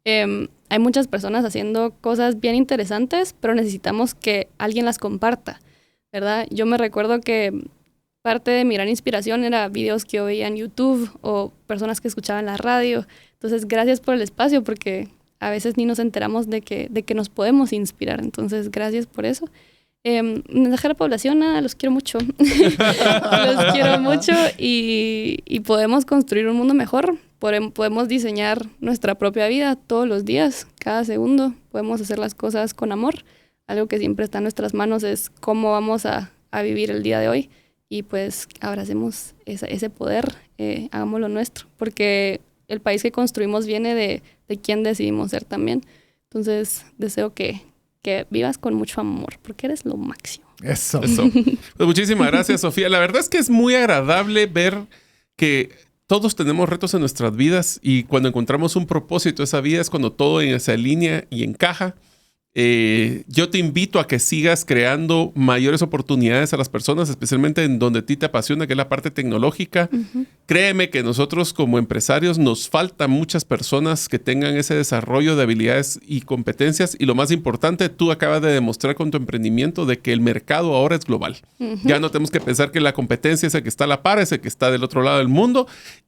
Speaker 4: hay muchas personas haciendo cosas bien interesantes, pero necesitamos que alguien las comparta, ¿verdad? Yo me recuerdo que parte de mi gran inspiración era videos que yo veía en YouTube o personas que escuchaban la radio. Entonces, gracias por el espacio, porque a veces ni nos enteramos de que nos podemos inspirar. Entonces, gracias por eso. Mensaje a la población, nada, los quiero mucho. Los quiero mucho y podemos construir un mundo mejor. Podemos diseñar nuestra propia vida todos los días, cada segundo. Podemos hacer las cosas con amor. Algo que siempre está en nuestras manos es cómo vamos a vivir el día de hoy. Y pues abracemos ese poder, hagámoslo nuestro. Porque el país que construimos viene de quién decidimos ser también. Entonces deseo que vivas con mucho amor, porque eres lo máximo.
Speaker 2: Eso.
Speaker 3: Pues muchísimas gracias, Sofía. La verdad es que es muy agradable ver que todos tenemos retos en nuestras vidas y cuando encontramos un propósito, esa vida es cuando todo se alinea y encaja. Yo te invito a que sigas creando mayores oportunidades a las personas, especialmente en donde a ti te apasiona, que es la parte tecnológica. Uh-huh. Créeme que nosotros como empresarios nos faltan muchas personas que tengan ese desarrollo de habilidades y competencias. Y lo más importante, tú acabas de demostrar con tu emprendimiento de que el mercado ahora es global. Uh-huh. Ya no tenemos que pensar que la competencia es el que está a la par, es el que está del otro lado del mundo.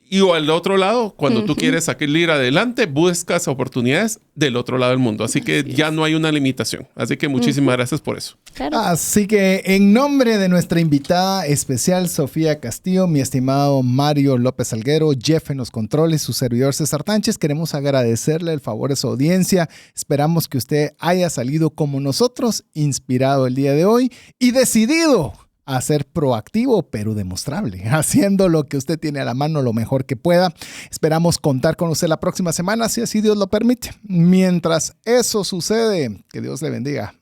Speaker 3: Y o al otro lado, cuando tú quieres salir adelante, buscas oportunidades del otro lado del mundo. Así que ya no hay una limitación. Así que muchísimas gracias por eso.
Speaker 4: Claro.
Speaker 2: Así que en nombre de nuestra invitada especial, Sofía Castillo, mi estimado Mario López Salguero, Jeff en los controles, su servidor César Tánchez, queremos agradecerle el favor de su audiencia. Esperamos que usted haya salido como nosotros, inspirado el día de hoy y decidido a ser proactivo, pero demostrable, haciendo lo que usted tiene a la mano lo mejor que pueda. Esperamos contar con usted la próxima semana, si así Dios lo permite. Mientras eso sucede, que Dios le bendiga.